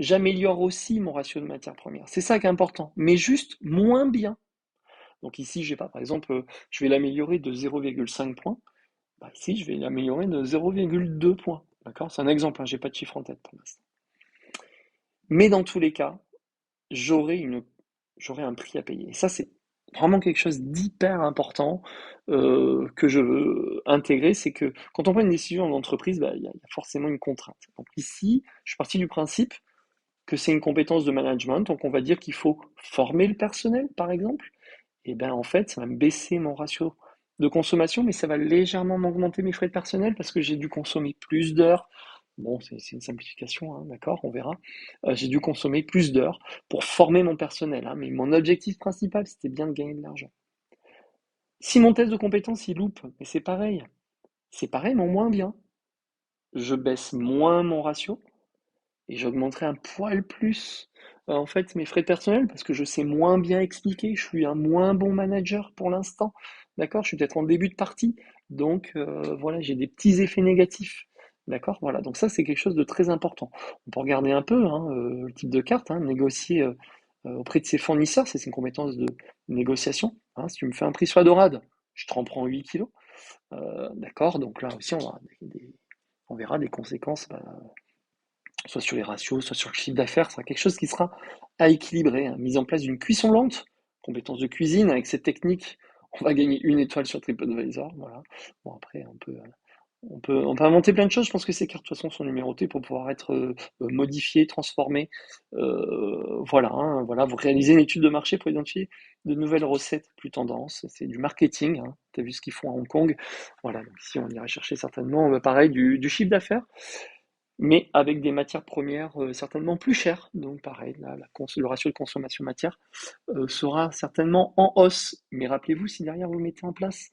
j'améliore aussi mon ratio de matières premières. C'est ça qui est important, mais juste moins bien. Donc ici, j'ai pas, par exemple, je vais l'améliorer de 0,5 points. Bah, ici, je vais l'améliorer de 0,2 points. D'accord? C'est un exemple, hein, j'ai pas de chiffre en tête pour l'instant. Mais dans tous les cas, j'aurai une, j'aurai un prix à payer. Et ça, c'est vraiment quelque chose d'hyper important que je veux intégrer. C'est que quand on prend une décision en entreprise, bah, il y a forcément une contrainte. Donc ici, je suis parti du principe que c'est une compétence de management. Donc on va dire qu'il faut former le personnel, par exemple. Et ben en fait, ça va me baisser mon ratio de consommation, mais ça va légèrement m'augmenter mes frais de personnel parce que j'ai dû consommer plus d'heures. Bon, c'est une simplification, hein, d'accord, on verra. J'ai dû consommer plus d'heures pour former mon personnel, hein, mais mon objectif principal, c'était bien de gagner de l'argent. Si mon test de compétence il loupe, mais c'est pareil, mais en moins bien. Je baisse moins mon ratio, et j'augmenterai un poil plus en fait mes frais personnels parce que je sais moins bien expliquer, je suis un moins bon manager pour l'instant, d'accord? Je suis peut-être en début de partie, donc voilà, j'ai des petits effets négatifs, d'accord? Voilà, donc ça c'est quelque chose de très important. On peut regarder un peu hein, le type de carte, hein, négocier auprès de ses fournisseurs, c'est une compétence de négociation, hein. Si tu me fais un prix sur la dorade, je te en prends 8 kilos. D'accord? Donc là aussi, on verra des conséquences, soit sur les ratios, soit sur le chiffre d'affaires. Ce sera quelque chose qui sera à équilibrer, hein. Mise en place d'une cuisson lente, compétence de cuisine. Avec cette technique, on va gagner une étoile sur TripAdvisor. Voilà. Bon, après, on peut inventer plein de choses. Je pense que ces cartes, de toute façon, sont numérotées pour pouvoir être modifiées, transformées. Voilà, hein, voilà, vous réalisez une étude de marché pour identifier de nouvelles recettes plus tendances. C'est du marketing, hein. Tu as vu ce qu'ils font à Hong Kong. Voilà, donc ici, on ira chercher certainement, pareil, du chiffre d'affaires, mais avec des matières premières certainement plus chères. Donc, pareil, là, le ratio de consommation matière sera certainement en hausse. Mais rappelez-vous, si derrière vous mettez en place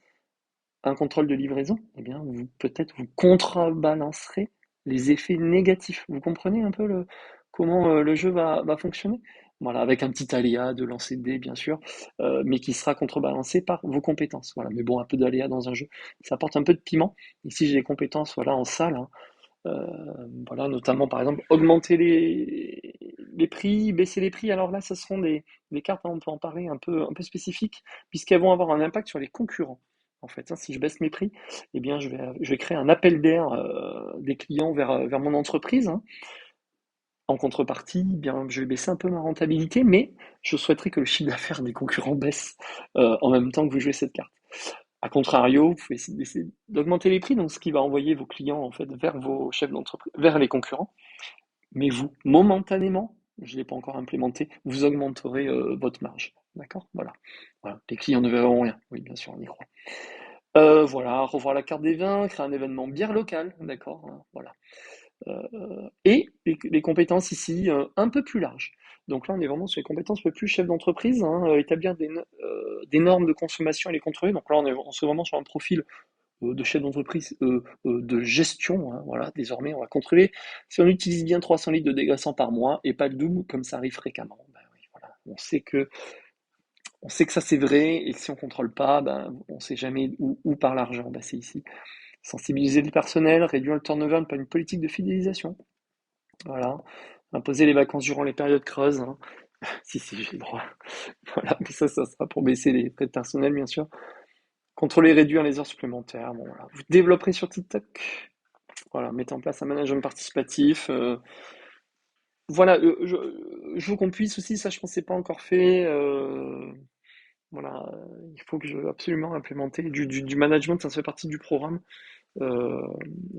un contrôle de livraison, eh bien, peut-être vous contrebalancerez les effets négatifs. Vous comprenez un peu comment le jeu va fonctionner? Voilà, avec un petit aléa de lancer de dés, bien sûr, mais qui sera contrebalancé par vos compétences. Voilà, mais bon, un peu d'aléa dans un jeu, ça apporte un peu de piment. Ici, j'ai des compétences, voilà, en salle, hein. Voilà, notamment, par exemple, augmenter les prix, baisser les prix. Alors là, ce seront des cartes, hein, on peut en parler un peu spécifiques, puisqu'elles vont avoir un impact sur les concurrents. En fait, hein, si je baisse mes prix, eh bien, je vais créer un appel d'air des clients vers mon entreprise, hein. En contrepartie, eh bien, je vais baisser un peu ma rentabilité, mais je souhaiterais que le chiffre d'affaires des concurrents baisse en même temps que vous jouez cette carte. A contrario, vous pouvez essayer d'augmenter les prix, donc ce qui va envoyer vos clients en fait vers vos chefs d'entreprise, vers les concurrents. Mais vous, momentanément, je ne l'ai pas encore implémenté, vous augmenterez votre marge. D'accord? Voilà. Voilà. Les clients ne verront rien. Oui, bien sûr, on y croit. Voilà, revoir la carte des vins, créer un événement bière local, d'accord? Voilà. Et les compétences ici un peu plus larges. Donc là, on est vraiment sur les compétences un peu plus chef d'entreprise, hein, établir des normes de consommation et les contrôler. Donc là, on se vraiment sur un profil de chef d'entreprise, de gestion, hein. Voilà, désormais, on va contrôler si on utilise bien 300 litres de dégraissant par mois et pas le double, comme ça arrive fréquemment. Ben oui, voilà. On sait que ça c'est vrai, et si on contrôle pas, ben, on sait jamais où part l'argent. Ben, c'est ici. Sensibiliser le personnel, réduire le turnover par une politique de fidélisation. Voilà. Imposer les vacances durant les périodes creuses, hein. Si, j'ai le droit. Voilà, mais ça sera pour baisser les frais de personnel, bien sûr. Contrôler et réduire les heures supplémentaires. Bon, voilà. Vous développerez sur TikTok. Voilà, mettez en place un management participatif. Voilà, je veux qu'on puisse aussi, ça je pense que c'est pas encore fait. Voilà, il faut que je absolument implémenter du management, ça fait partie du programme. Euh,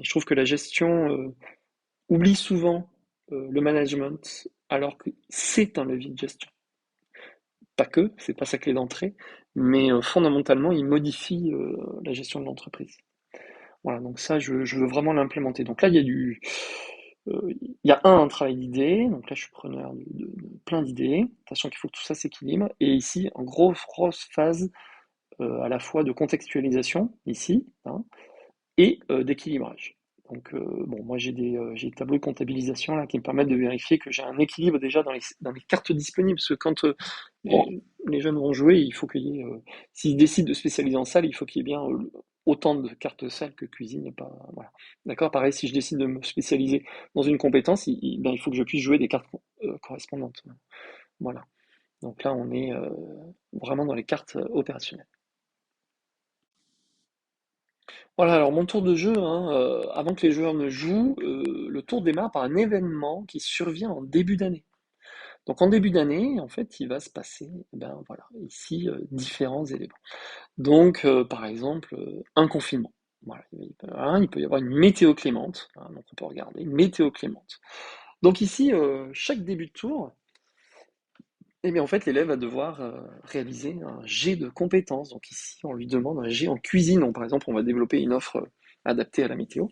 je trouve que la gestion oublie souvent le management, alors que c'est un levier de gestion. Pas que, c'est pas sa clé d'entrée, mais fondamentalement, il modifie la gestion de l'entreprise. Voilà, donc ça, je veux vraiment l'implémenter. Donc là, il y a un travail d'idées. Donc là, je suis preneur de plein d'idées, sachant qu'il faut que tout ça s'équilibre. Et ici, en grosse phase à la fois de contextualisation, ici, hein, et d'équilibrage. Donc, bon, moi j'ai des tableaux de comptabilisation là, qui me permettent de vérifier que j'ai un équilibre déjà dans les cartes disponibles. Parce que quand les jeunes vont jouer, il faut qu'il y ait, s'ils décident de spécialiser en salle, il faut qu'il y ait bien autant de cartes salle que cuisine. Et pas, voilà. D'accord? Pareil, si je décide de me spécialiser dans une compétence, ben, il faut que je puisse jouer des cartes correspondantes. Voilà. Donc là, on est vraiment dans les cartes opérationnelles. Voilà, alors mon tour de jeu, hein, avant que les joueurs ne jouent, le tour démarre par un événement qui survient en début d'année. Donc en début d'année, en fait, il va se passer, ben voilà, ici, différents éléments. Donc, par exemple, un confinement. Voilà, il peut y avoir une météo clémente, hein, donc on peut regarder, une météo clémente. Donc ici, chaque début de tour, eh bien en fait, l'élève va devoir réaliser un jet de compétences. Donc ici, on lui demande un jet en cuisine. Donc par exemple, on va développer une offre adaptée à la météo.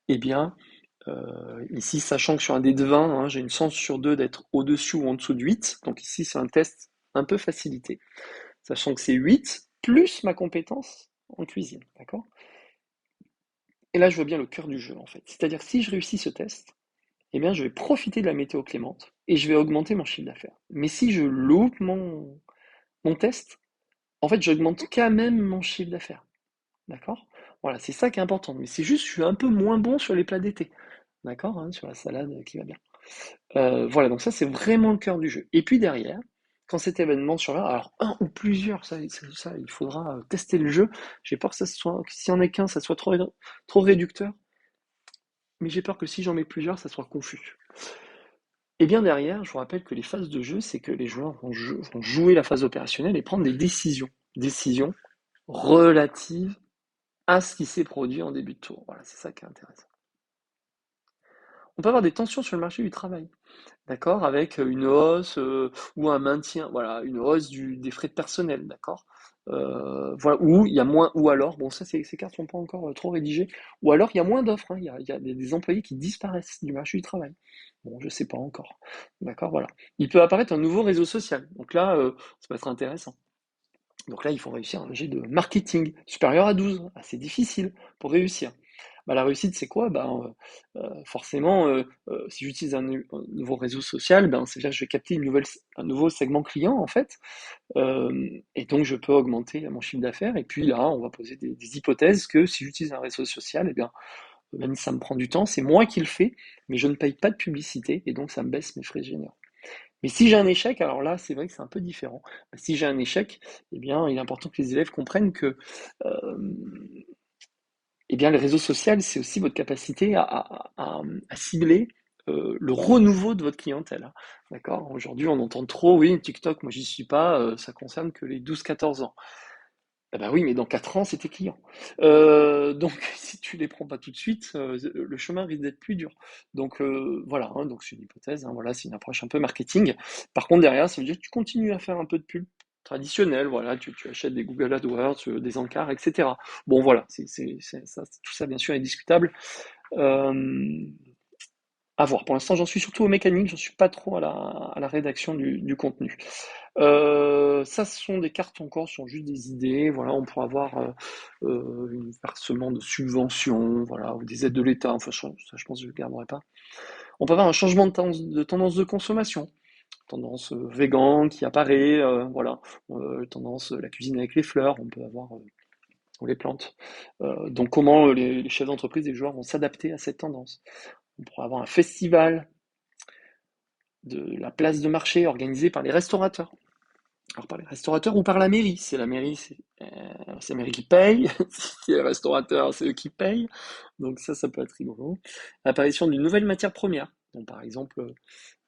Eh bien, ici, sachant que sur un dé de 20, hein, j'ai une chance sur 2 d'être au-dessus ou en dessous de 8. Donc ici, c'est un test un peu facilité. Sachant que c'est 8 plus ma compétence en cuisine. D'accord? Et là, je vois bien le cœur du jeu, en fait. C'est-à-dire, si je réussis ce test, eh bien, je vais profiter de la météo clémente et je vais augmenter mon chiffre d'affaires. Mais si je loupe mon test, en fait, j'augmente quand même mon chiffre d'affaires. D'accord? Voilà, c'est ça qui est important. Mais c'est juste, je suis un peu moins bon sur les plats d'été. D'accord, hein, sur la salade qui va bien. Voilà, donc ça, c'est vraiment le cœur du jeu. Et puis derrière, Quand cet événement survient, alors un ou plusieurs, ça, il faudra tester le jeu. J'ai peur que ça soit, que s'il y en ait qu'un, ça soit trop réducteur, mais j'ai peur que si j'en mets plusieurs, ça soit confus. Et bien derrière, je vous rappelle que les phases de jeu, c'est que les joueurs vont jouer la phase opérationnelle et prendre des décisions. Décisions relatives à ce qui s'est produit en début de tour. Voilà, c'est ça qui est intéressant. On peut avoir des tensions sur le marché du travail. D'accord? Avec une hausse ou un maintien, voilà, une hausse des frais de personnel, d'accord? Voilà, ou il y a moins, ou alors, bon, ça, ces cartes sont pas encore trop rédigées, ou alors il y a moins d'offres, hein, il y a des employés qui disparaissent du marché du travail. Bon, je sais pas encore, d'accord? Voilà. Il peut apparaître un nouveau réseau social, donc là, ça peut être intéressant. Donc là, il faut réussir un jet de marketing supérieur à 12. C'est difficile pour réussir. Bah, la réussite, c'est quoi? Forcément, si j'utilise un nouveau réseau social, ben, c'est-à-dire que je vais capter un nouveau segment client, en fait. Et donc, je peux augmenter mon chiffre d'affaires. Et puis là, on va poser des hypothèses que si j'utilise un réseau social, eh bien, même si ça me prend du temps, c'est moi qui le fais, mais je ne paye pas de publicité. Et donc, ça me baisse mes frais généraux. Mais si j'ai un échec, alors là, c'est vrai que c'est un peu différent. Si j'ai un échec, eh bien, il est important que les élèves comprennent que eh bien, le réseau social, c'est aussi votre capacité à cibler le renouveau de votre clientèle, hein. D'accord? Aujourd'hui, on entend trop, oui, TikTok, moi, j'y suis pas, ça concerne que les 12-14 ans. Eh ben oui, mais dans 4 ans, c'est tes clients. Donc, si tu les prends pas tout de suite, le chemin risque d'être plus dur. Donc, voilà, hein, donc c'est une hypothèse, hein, voilà, c'est une approche un peu marketing. Par contre, derrière, ça veut dire que tu continues à faire un peu de pub traditionnelle, voilà, tu achètes des Google AdWords, des encarts, etc. Bon, voilà, tout ça, bien sûr, est discutable. Euh, à voir. Pour l'instant, j'en suis surtout aux mécaniques, j'en suis pas trop à la rédaction du contenu. Ça, ce sont des cartes encore, ce sont juste des idées. Voilà, on pourrait avoir un versement de subventions, voilà, ou des aides de l'État. Enfin, ça, je pense que je ne le garderai pas. On peut avoir un changement de tendance de consommation. Tendance végan qui apparaît, voilà. Tendance la cuisine avec les fleurs, on peut avoir ou les plantes. Donc, comment les chefs d'entreprise et les joueurs vont s'adapter à cette tendance. On pourrait avoir un festival de la place de marché organisé par les restaurateurs. Alors par les restaurateurs ou par la mairie. C'est la mairie, c'est la mairie qui paye. Si c'est les restaurateurs, c'est eux qui payent. Donc ça peut être rigolo. L'apparition d'une nouvelle matière première. Donc par exemple,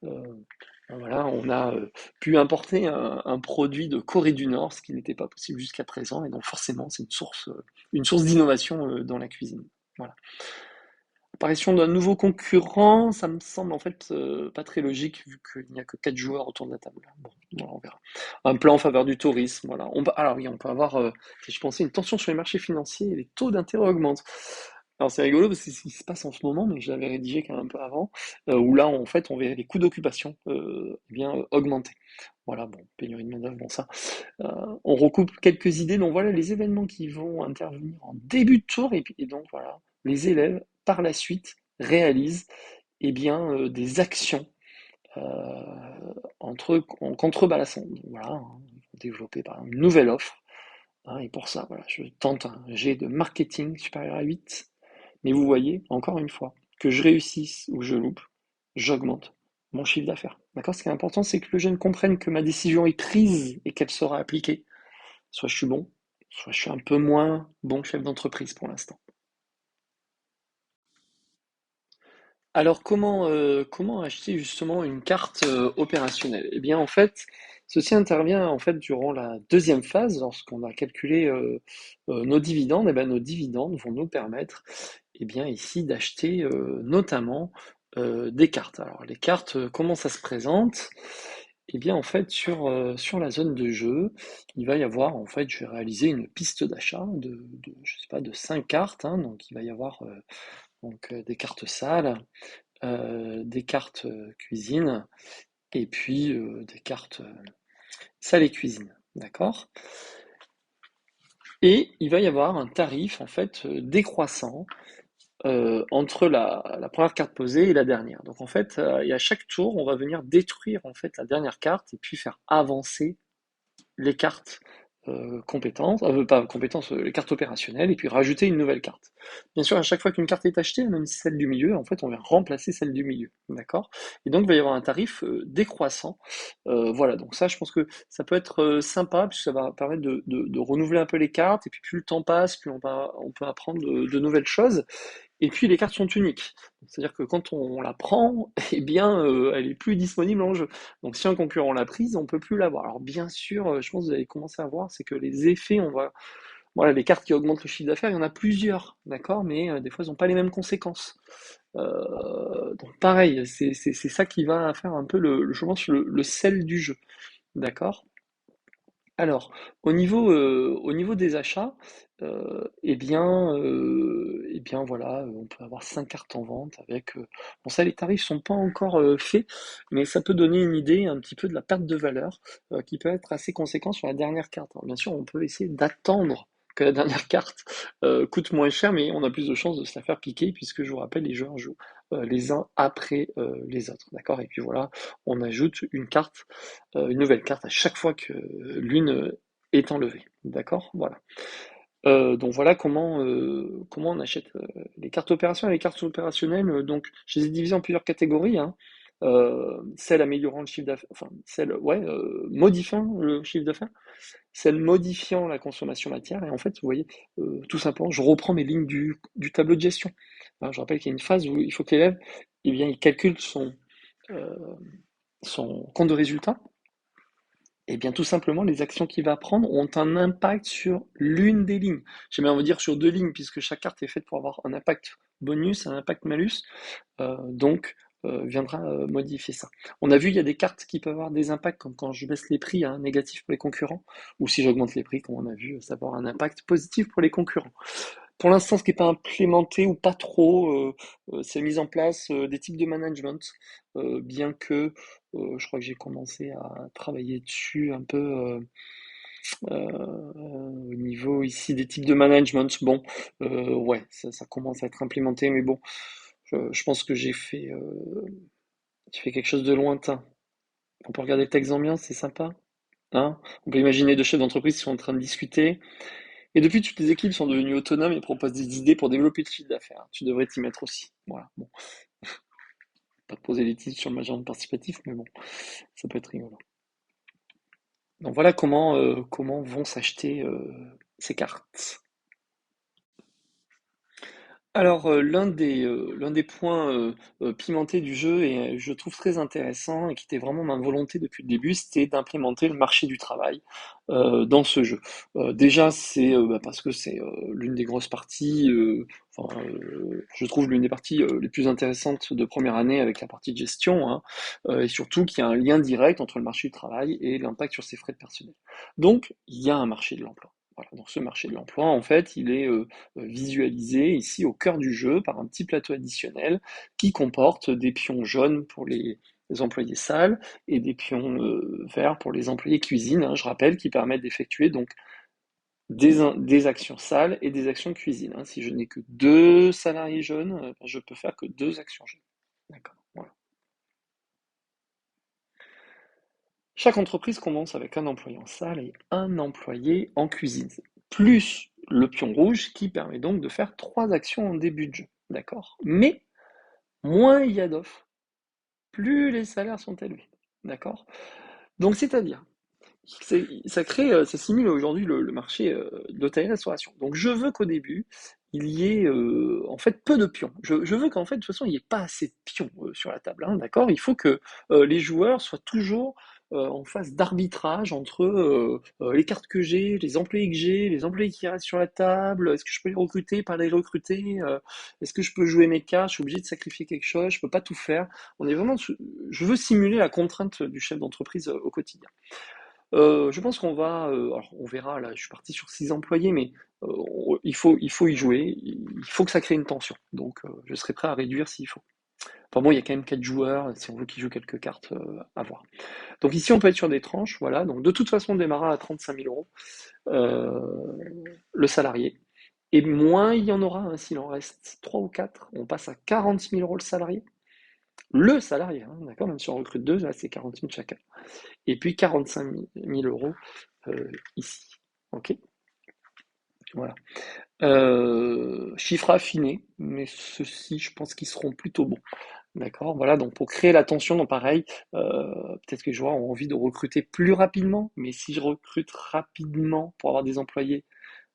voilà, on a pu importer un produit de Corée du Nord, ce qui n'était pas possible jusqu'à présent. Et donc forcément, c'est une source d'innovation dans la cuisine. Voilà. Apparition d'un nouveau concurrent, ça me semble en fait pas très logique vu qu'il n'y a que 4 joueurs autour de la table. Bon, voilà, on verra. Un plan en faveur du tourisme, voilà. Alors oui, on peut avoir, si je pensais, une tension sur les marchés financiers et les taux d'intérêt augmentent. Alors c'est rigolo parce que c'est ce qui se passe en ce moment, mais je l'avais rédigé quand même un peu avant, où là en fait on verrait les coûts d'occupation augmenter. Voilà, bon, pénurie de main-d'œuvre, bon ça. On recoupe quelques idées, donc voilà les événements qui vont intervenir en début de tour, et donc voilà, les élèves par la suite réalisent eh bien, des actions euh, en contrebalançant. Donc, voilà, hein, ils vont développer par exemple une nouvelle offre, hein, et pour ça, voilà, je tente un jet de marketing supérieur à 8. Mais vous voyez, encore une fois, que je réussisse ou que je loupe, j'augmente mon chiffre d'affaires. D'accord? Ce qui est important, c'est que le jeune comprenne que ma décision est prise et qu'elle sera appliquée. Soit je suis bon, soit je suis un peu moins bon chef d'entreprise pour l'instant. Alors comment acheter justement une carte opérationnelle? Eh bien en fait, ceci intervient en fait durant la deuxième phase, lorsqu'on va calculer nos dividendes. Eh bien, nos dividendes vont nous permettre eh bien ici d'acheter notamment des cartes. Alors les cartes, comment ça se présente? Eh bien en fait sur la zone de jeu, il va y avoir en fait, je vais réaliser une piste d'achat je sais pas, de 5 cartes, hein. Donc il va y avoir des cartes salles, des cartes cuisine et puis des cartes salle et cuisine. D'accord? Et il va y avoir un tarif en fait décroissant entre la première carte posée et la dernière. Donc en fait, et à chaque tour, on va venir détruire en fait la dernière carte et puis faire avancer les cartes compétences, pas compétences, les cartes opérationnelles, et puis rajouter une nouvelle carte. Bien sûr, à chaque fois qu'une carte est achetée, même si celle du milieu, en fait, on vient remplacer celle du milieu, d'accord? Et donc, il va y avoir un tarif décroissant. Voilà, donc ça, je pense que ça peut être sympa, puisque ça va permettre de renouveler un peu les cartes, et puis plus le temps passe, plus on peut apprendre de nouvelles choses. Et puis les cartes sont uniques. C'est-à-dire que quand on la prend, eh bien, elle est plus disponible en jeu. Donc si un concurrent l'a prise, on peut plus l'avoir. Alors bien sûr, je pense que vous allez commencer à voir, c'est que les effets, voilà, les cartes qui augmentent le chiffre d'affaires, il y en a plusieurs, d'accord, mais des fois, elles n'ont pas les mêmes conséquences. Donc pareil, c'est ça qui va faire un peu je pense, le sel du jeu, d'accord? Alors, au niveau des achats, eh bien voilà, on peut avoir 5 cartes en vente avec, bon ça les tarifs sont pas encore, faits, mais ça peut donner une idée un petit peu de la perte de valeur, qui peut être assez conséquent sur la dernière carte. Alors bien sûr, on peut essayer d'attendre que la dernière carte, coûte moins cher, mais on a plus de chances de se la faire piquer puisque je vous rappelle, les joueurs jouent, les uns après, les autres, d'accord? Et puis voilà, on ajoute une nouvelle carte à chaque fois que l'une est enlevée. D'accord? Voilà. Donc voilà comment on achète les cartes opérationnelles. Les cartes opérationnelles, donc je les ai divisées en plusieurs catégories, hein. Celles améliorant le chiffre d'affaires, enfin celles ouais, modifiant le chiffre d'affaires, celles modifiant la consommation matière. Et en fait, vous voyez, tout simplement, je reprends mes lignes du tableau de gestion. Hein, je rappelle qu'il y a une phase où il faut que l'élève, eh bien, il calcule euh, son compte de résultat. Eh bien, tout simplement, les actions qu'il va prendre ont un impact sur l'une des lignes. J'aime bien, on va dire sur deux lignes, puisque chaque carte est faite pour avoir un impact bonus, un impact malus, donc viendra modifier ça. On a vu, il y a des cartes qui peuvent avoir des impacts, comme quand je baisse les prix, hein, négatif pour les concurrents, ou si j'augmente les prix, comme on a vu, ça va avoir un impact positif pour les concurrents. Pour l'instant, ce qui n'est pas implémenté ou pas trop, c'est la mise en place des types de management, bien que je crois que j'ai commencé à travailler dessus un peu au niveau ici des types de management. Bon, ouais, ça commence à être implémenté, mais bon, je pense que j'ai fait quelque chose de lointain. On peut regarder le texte d'ambiance, c'est sympa, hein? On peut imaginer deux chefs d'entreprise qui sont en train de discuter. Et depuis, toutes les équipes sont devenues autonomes et proposent des idées pour développer le chiffre d'affaires. Tu devrais t'y mettre aussi. Voilà. Bon, pas te poser des titres sur le management participatif, mais bon, ça peut être rigolo. Donc voilà comment vont s'acheter ces cartes. Alors, l'un des points pimentés du jeu, et je trouve très intéressant, et qui était vraiment ma volonté depuis le début, c'était d'implémenter le marché du travail dans ce jeu. Déjà, c'est parce que c'est l'une des grosses parties, enfin, je trouve l'une des parties les plus intéressantes de première année avec la partie de gestion, hein, et surtout qu'il y a un lien direct entre le marché du travail et l'impact sur ses frais de personnel. Donc, il y a un marché de l'emploi. Voilà, donc ce marché de l'emploi, en fait, il est visualisé ici au cœur du jeu par un petit plateau additionnel qui comporte des pions jaunes pour les employés salles et des pions verts pour les employés cuisine, hein, je rappelle, qui permettent d'effectuer donc des actions salles et des actions cuisine, hein. Si je n'ai que deux salariés jeunes, je peux faire que deux actions jeunes. D'accord. Voilà. Chaque entreprise commence avec un employé en salle et un employé en cuisine, plus le pion rouge qui permet donc de faire trois actions en début de jeu. D'accord? Mais moins il y a d'offres, plus les salaires sont élevés. D'accord? Donc, c'est-à-dire, ça crée, ça simule aujourd'hui le marché de l'hôtellerie-restauration. Donc, je veux qu'au début, il y ait en fait peu de pions. Je veux qu'en fait, de toute façon, il n'y ait pas assez de pions sur la table, hein, d'accord? Il faut que les joueurs soient toujours en phase d'arbitrage entre les cartes que j'ai, les employés que j'ai, les employés qui restent sur la table. Est-ce que je peux les recruter, pas les recruter? Est-ce que je peux jouer mes cartes? Je suis obligé de sacrifier quelque chose? Je peux pas tout faire. On est vraiment, je veux simuler la contrainte du chef d'entreprise au quotidien. Je pense qu'on va, alors on verra, là, je suis parti sur 6 employés, mais il faut y jouer, il faut que ça crée une tension. Donc, je serai prêt à réduire s'il faut. Enfin bon, il y a quand même 4 joueurs, si on veut qu'ils jouent quelques cartes, à voir. Donc ici, on peut être sur des tranches, voilà. Donc de toute façon, on démarrera à 35 000 euros, le salarié. Et moins il y en aura, hein, s'il en reste 3 ou 4, on passe à 40 000 euros le salarié. Le salarié, hein, d'accord? Même si on recrute deux, là, c'est 40 000 chacun. Et puis 45 000 euros ici. Ok? Voilà. Chiffres affinés, mais ceux-ci, je pense qu'ils seront plutôt bons. D'accord? Voilà, donc pour créer la tension, donc pareil, peut-être que les joueurs ont envie de recruter plus rapidement, mais si je recrute rapidement pour avoir des employés,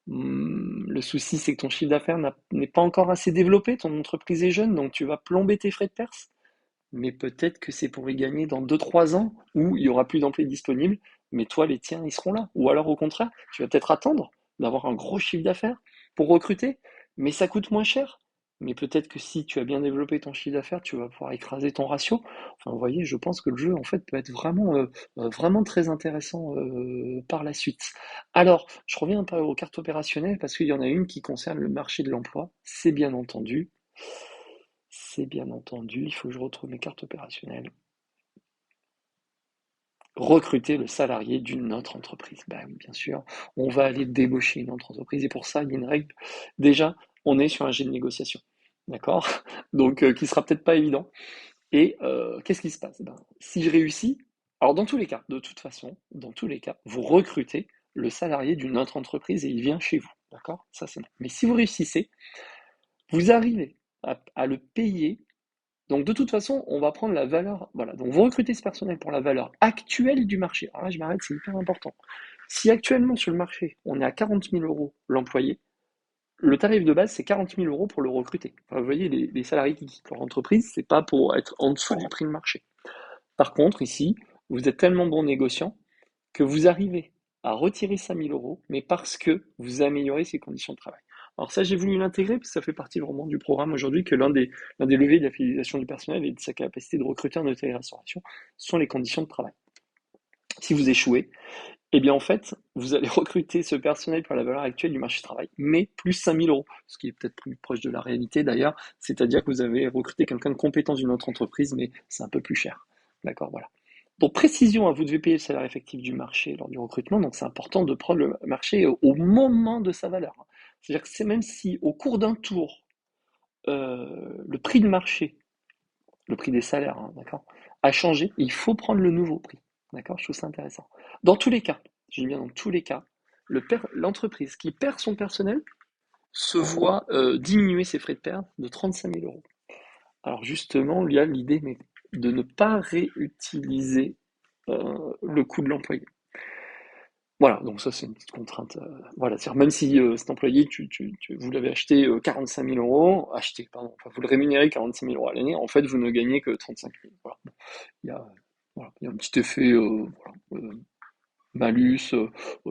le souci c'est que ton chiffre d'affaires n'est pas encore assez développé, ton entreprise est jeune, donc tu vas plomber tes frais de perce. Mais peut-être que c'est pour y gagner dans 2, 3 ans où il y aura plus d'emplois disponibles, mais toi, les tiens, ils seront là. Ou alors, au contraire, tu vas peut-être attendre d'avoir un gros chiffre d'affaires pour recruter, mais ça coûte moins cher. Mais peut-être que si tu as bien développé ton chiffre d'affaires, tu vas pouvoir écraser ton ratio. Enfin, vous voyez, je pense que le jeu, en fait, peut être vraiment très intéressant par la suite. Alors, je reviens un peu aux cartes opérationnelles parce qu'il y en a une qui concerne le marché de l'emploi. C'est bien entendu, il faut que je retrouve mes cartes opérationnelles. Recruter le salarié d'une autre entreprise. Ben oui, bien sûr, on va aller débaucher une autre entreprise et pour ça, il y a une règle. Déjà, on est sur un jet de négociation. D'accord? Donc, qui sera peut-être pas évident. Et qu'est-ce qui se passe? Ben, si je réussis, alors dans tous les cas, de toute façon, dans tous les cas, vous recrutez le salarié d'une autre entreprise et il vient chez vous. D'accord? Ça, c'est bon. Mais si vous réussissez, vous arrivez à le payer. Donc de toute façon, on va prendre la valeur. Voilà. Donc vous recrutez ce personnel pour la valeur actuelle du marché. Alors là, je m'arrête, c'est hyper important. Si actuellement sur le marché, on est à 40 000 € l'employé, le tarif de base, c'est 40 000 € pour le recruter. Enfin, vous voyez, les salariés qui quittent leur entreprise, c'est pas pour être en dessous du prix de marché. Par contre, ici, vous êtes tellement bon négociant que vous arrivez à retirer 5 000 €, mais parce que vous améliorez ses conditions de travail. Alors ça, j'ai voulu l'intégrer, parce que ça fait partie vraiment du programme aujourd'hui, que l'un des leviers de la fidélisation du personnel et de sa capacité de recruter en hôtellerie-restauration sont les conditions de travail. Si vous échouez, eh bien en fait, vous allez recruter ce personnel pour la valeur actuelle du marché du travail, mais plus 5 000 €, ce qui est peut-être plus proche de la réalité d'ailleurs, c'est-à-dire que vous avez recruté quelqu'un de compétent d'une autre entreprise, mais c'est un peu plus cher. D'accord, voilà. Pour précision, hein, vous devez payer le salaire effectif du marché lors du recrutement, donc c'est important de prendre le marché au moment de sa valeur. C'est-à-dire que c'est même si au cours d'un tour, le prix de marché, le prix des salaires, hein, d'accord, a changé, il faut prendre le nouveau prix. D'accord? Je trouve ça intéressant. Dans tous les cas, je dis bien dans tous les cas, l'entreprise qui perd son personnel se voit diminuer ses frais de perte de 35 000 €. Alors justement, il y a l'idée de ne pas réutiliser le coût de l'employé. Voilà, donc ça c'est une petite contrainte. Voilà, c'est-à-dire même si cet employé, vous l'avez acheté 45 000 €, enfin, vous le rémunérez 45 000 € à l'année, en fait vous ne gagnez que 35 000. Voilà. Bon, il y a, voilà, il y a un petit effet voilà, malus,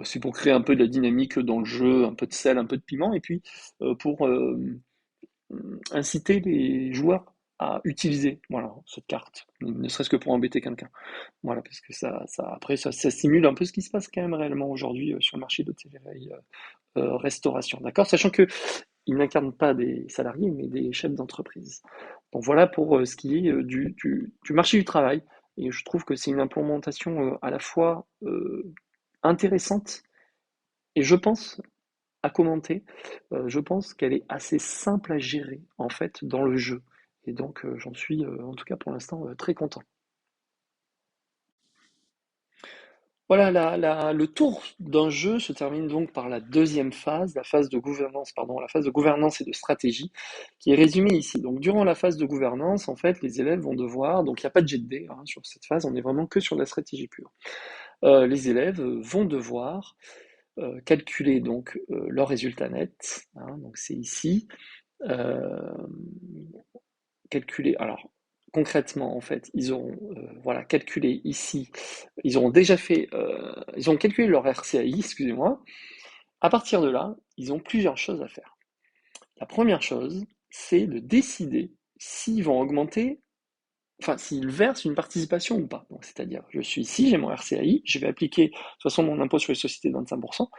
c'est pour créer un peu de la dynamique dans le jeu, un peu de sel, un peu de piment, et puis pour inciter les joueurs à utiliser voilà, cette carte, ne serait-ce que pour embêter quelqu'un. Voilà, parce que après, ça simule un peu ce qui se passe quand même réellement aujourd'hui sur le marché de l'hôtellerie restauration. D'accord? Sachant que ils n'incarnent pas des salariés, mais des chefs d'entreprise. Donc voilà pour ce qui est du marché du travail. Et je trouve que c'est une implémentation à la fois intéressante et je pense à commenter. Je pense qu'elle est assez simple à gérer en fait dans le jeu. Et donc j'en suis en tout cas pour l'instant très content. Voilà, le tour d'un jeu se termine donc par la deuxième phase, la phase de gouvernance, pardon, la phase de gouvernance et de stratégie, qui est résumée ici. Donc, durant la phase de gouvernance, en fait, les élèves vont devoir, donc il n'y a pas de jet de dés hein, sur cette phase, on est vraiment que sur la stratégie pure. Les élèves vont devoir calculer donc leur résultat net, hein, donc c'est ici, euh, calculer. Alors, concrètement, en fait, ils auront voilà, calculé ici, ils ont calculé leur RCAI, excusez-moi. À partir de là, ils ont plusieurs choses à faire. La première chose, c'est de décider s'ils vont augmenter, enfin, s'ils versent une participation ou pas. Donc, c'est-à-dire, je suis ici, j'ai mon RCAI, je vais appliquer de toute façon mon impôt sur les sociétés de 25%.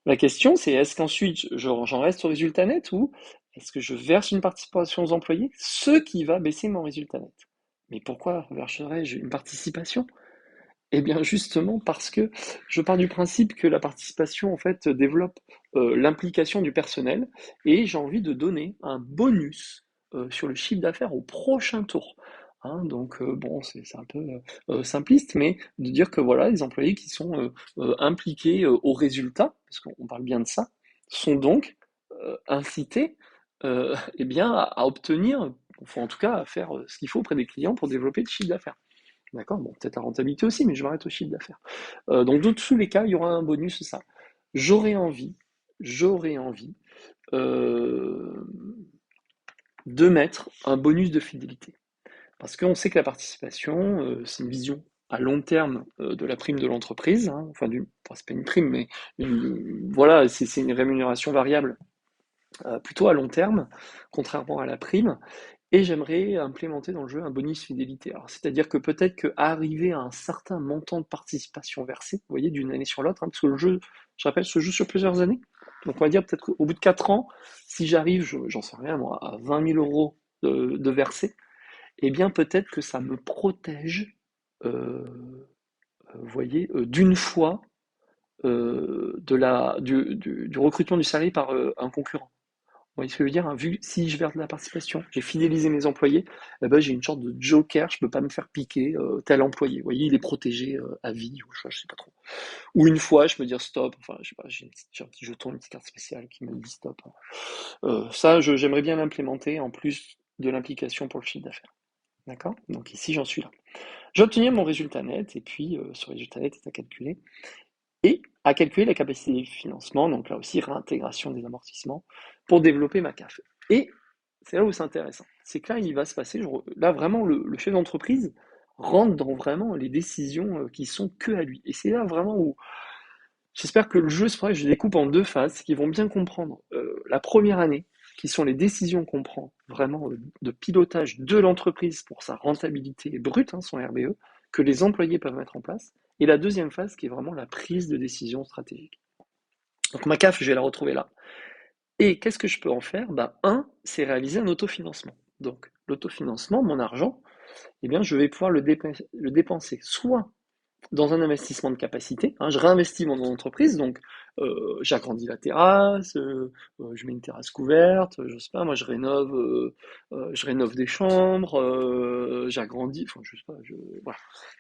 La question, c'est est-ce qu'ensuite j'en reste au résultat net ou est-ce que je verse une participation aux employés, ce qui va baisser mon résultat net? Mais pourquoi verserais-je une participation? Eh bien justement parce que je pars du principe que la participation en fait développe l'implication du personnel et j'ai envie de donner un bonus sur le chiffre d'affaires au prochain tour. hein. Donc bon, c'est un peu simpliste, mais de dire que voilà, les employés qui sont impliqués au résultat, parce qu'on parle bien de ça, sont donc incités eh bien, à obtenir, enfin en tout cas à faire ce qu'il faut auprès des clients pour développer le chiffre d'affaires. D'accord? Bon, peut-être la rentabilité aussi, mais je m'arrête au chiffre d'affaires. Donc, dans tous les cas, il y aura un bonus, c'est ça. J'aurais envie, j'aurais envie euh, de mettre un bonus de fidélité. Parce qu'on sait que la participation, c'est une vision à long terme de la prime de l'entreprise. Hein. Enfin, enfin, c'est pas une prime, mais voilà, c'est une rémunération variable plutôt à long terme, contrairement à la prime. Et j'aimerais implémenter dans le jeu un bonus fidélité. Alors, c'est-à-dire que peut-être qu'arriver à un certain montant de participation versée, vous voyez, d'une année sur l'autre, hein, parce que le jeu, je rappelle, se joue sur plusieurs années. Donc on va dire peut-être qu'au bout de 4 ans, si j'arrive, j'en sais rien moi, à 20 000 euros de versés, eh bien peut-être que ça me protège, vous voyez, d'une fois du recrutement du salarié par un concurrent. Vous voyez ce que je veux dire, hein, vu si je verse de la participation, j'ai fidélisé mes employés, eh ben, j'ai une sorte de joker, je peux pas me faire piquer tel employé. Vous voyez, il est protégé à vie, ou je sais pas trop. Ou une fois, je peux dire stop, enfin, je sais pas, j'ai un petit jeton, une petite carte spéciale qui me dit stop. Ça, j'aimerais bien l'implémenter en plus de l'implication pour le chiffre d'affaires. D'accord? Donc ici, j'en suis là. Je vais obtenir mon résultat net, et puis ce résultat net est à calculer. Et à calculer la capacité de financement, donc là aussi réintégration des amortissements, pour développer ma CAF. Et c'est là où c'est intéressant. C'est que là, il va se passer, là vraiment, le chef d'entreprise rentre dans vraiment les décisions qui sont que à lui. Et c'est là vraiment où j'espère que le jeu, c'est vrai que je découpe en deux phases, qui vont bien comprendre la première année, qui sont les décisions qu'on prend vraiment de pilotage de l'entreprise pour sa rentabilité brute, hein, son RBE, que les employés peuvent mettre en place. Et la deuxième phase, qui est vraiment la prise de décision stratégique. Donc ma CAF, je vais la retrouver là. Et qu'est-ce que je peux en faire? Bah, un, c'est réaliser un autofinancement. Donc l'autofinancement, mon argent, eh bien, je vais pouvoir le dépenser soit dans un investissement de capacité, hein, je réinvestis mon entreprise, donc j'agrandis la terrasse, je mets une terrasse couverte, je sais pas, moi je rénove des chambres, j'agrandis, enfin je sais pas, voilà,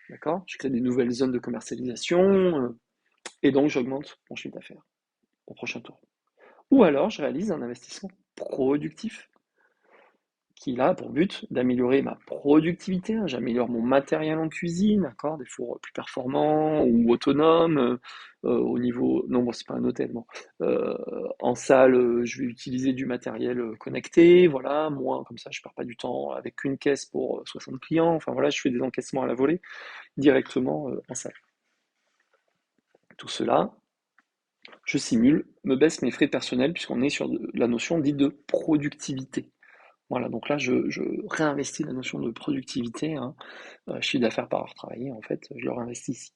d'accord, je crée des nouvelles zones de commercialisation, et donc j'augmente mon chiffre d'affaires au prochain tour. Ou alors je réalise un investissement productif qui a pour but d'améliorer ma productivité, hein. J'améliore mon matériel en cuisine, d'accord, des fours plus performants ou autonomes. Au niveau, non, bon, c'est pas un hôtel, bon. Euh, En salle, je vais utiliser du matériel connecté, voilà, moins comme ça, je perds pas du temps avec une caisse pour 60 clients. Enfin voilà, je fais des encaissements à la volée directement en salle. Tout cela, je simule, me baisse mes frais personnels puisqu'on est sur la notion dite de productivité. Voilà, donc là, je réinvestis la notion de productivité, hein, chiffre d'affaires par heure travaillée, en fait, je le réinvestis ici.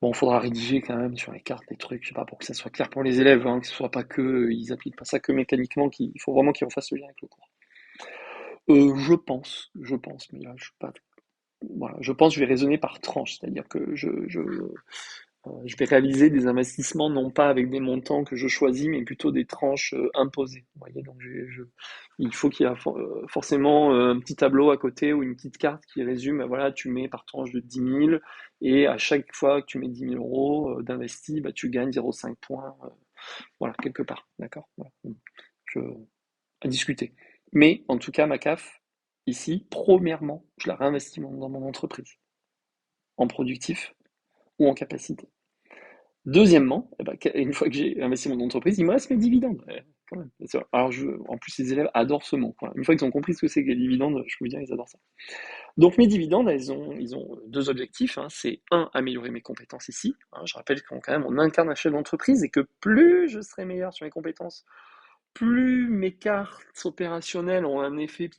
Bon, il faudra rédiger quand même sur les cartes des trucs, je sais pas, pour que ça soit clair pour les élèves, hein, que ce soit pas que, ils appliquent pas ça que mécaniquement, il faut vraiment qu'ils refassent le lien avec le cours. Je pense, mais là, je suis pas, voilà, je pense que je vais raisonner par tranche, c'est-à-dire que je vais réaliser des investissements non pas avec des montants que je choisis, mais plutôt des tranches imposées. Vous voyez, donc il faut qu'il y ait forcément un petit tableau à côté ou une petite carte qui résume, ben voilà, tu mets par tranche de 10 000 et à chaque fois que tu mets 10 000 euros d'investi, bah, tu gagnes 0,5 points, voilà, quelque part. D'accord? Voilà. Je, à discuter. Mais en tout cas, ma CAF, ici, premièrement, je la réinvestis dans mon entreprise, en productif ou en capacité. Deuxièmement, eh ben, une fois que j'ai investi mon entreprise, il me reste mes dividendes. Quand même. Alors, en plus, les élèves adorent ce mot, quoi. Une fois qu'ils ont compris ce que c'est que les dividendes, je peux vous dire, ils adorent ça. Donc, mes dividendes, ils ont deux objectifs, hein. C'est un, améliorer mes compétences ici, hein. Je rappelle qu'on quand même on incarne un chef d'entreprise et que plus je serai meilleur sur mes compétences, plus mes cartes opérationnelles ont un effet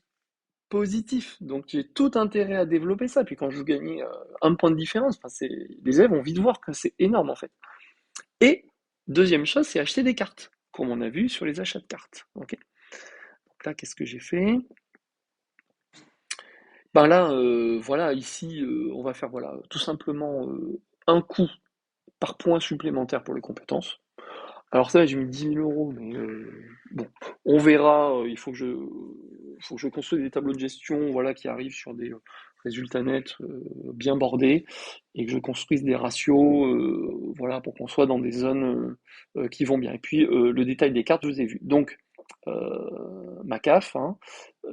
positif. Donc, j'ai tout intérêt à développer ça. Puis quand je gagne un point de différence, enfin, les élèves ont envie de voir que c'est énorme en fait. Et deuxième chose, c'est acheter des cartes, comme on a vu sur les achats de cartes. Ok. Donc là, qu'est-ce que j'ai fait? Ben là, voilà, ici, on va faire voilà, tout simplement un coût par point supplémentaire pour les compétences. Alors ça, j'ai mis 10 000 euros, mais bon, on verra. Il faut que je construise des tableaux de gestion, voilà, qui arrivent sur des résultats nets bien bordés, et que je construise des ratios, voilà, pour qu'on soit dans des zones qui vont bien. Et puis le détail des cartes, je vous ai vu. Donc ma CAF, hein,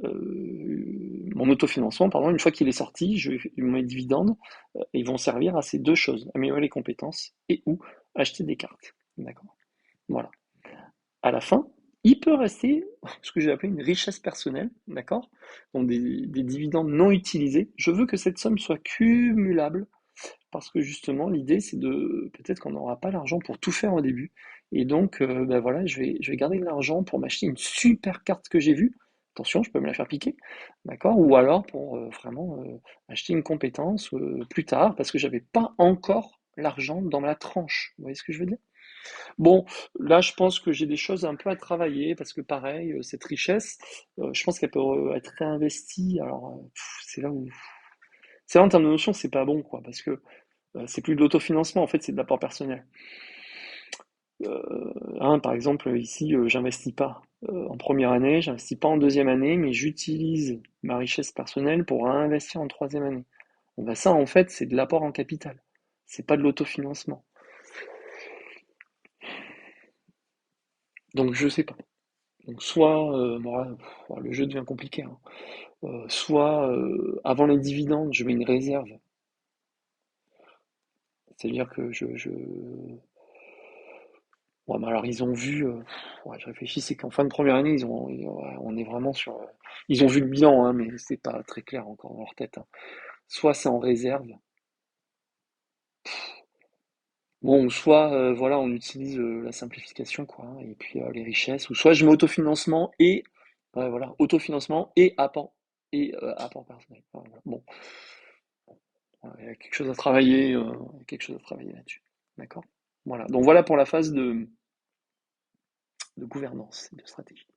mon autofinancement, pardon, une fois qu'il est sorti, mes dividendes, ils vont servir à ces deux choses, améliorer les compétences et ou acheter des cartes. D'accord? Voilà. À la fin, il peut rester ce que j'ai appelé une richesse personnelle, d'accord? Donc des dividendes non utilisés. Je veux que cette somme soit cumulable parce que justement, l'idée, c'est de peut-être qu'on n'aura pas l'argent pour tout faire au début. Et donc, ben voilà, je vais garder de l'argent pour m'acheter une super carte que j'ai vue. Attention, je peux me la faire piquer, d'accord? Ou alors pour vraiment acheter une compétence plus tard parce que j'avais pas encore l'argent dans ma tranche. Vous voyez ce que je veux dire? Bon, là, je pense que j'ai des choses un peu à travailler parce que pareil, cette richesse, je pense qu'elle peut être réinvestie. Alors, c'est là en termes de notion, c'est pas bon, quoi, parce que c'est plus de l'autofinancement, en fait, c'est de l'apport personnel. Par exemple, ici, j'investis pas en première année, j'investis pas en deuxième année, mais j'utilise ma richesse personnelle pour réinvestir en troisième année. Bon, bah, ça, en fait, c'est de l'apport en capital. C'est pas de l'autofinancement. Donc, je sais pas. Donc, soit, bon, là, le jeu devient compliqué, hein. Soit, avant les dividendes, je mets une réserve. C'est-à-dire que ouais, mais alors ils ont vu, ouais, je réfléchis, c'est qu'en fin de première année, ouais, on est vraiment sur. Ils ont vu le bilan, hein, mais c'est pas très clair encore dans leur tête, hein. Soit c'est en réserve, bon, soit voilà, on utilise la simplification, quoi, hein, et puis les richesses, ou soit je mets autofinancement et ouais, voilà, autofinancement et apport personnel. Enfin, voilà. Bon, ouais, il y a quelque chose à travailler, quelque chose à travailler là-dessus. D'accord? Voilà. Donc voilà pour la phase de gouvernance et de stratégie.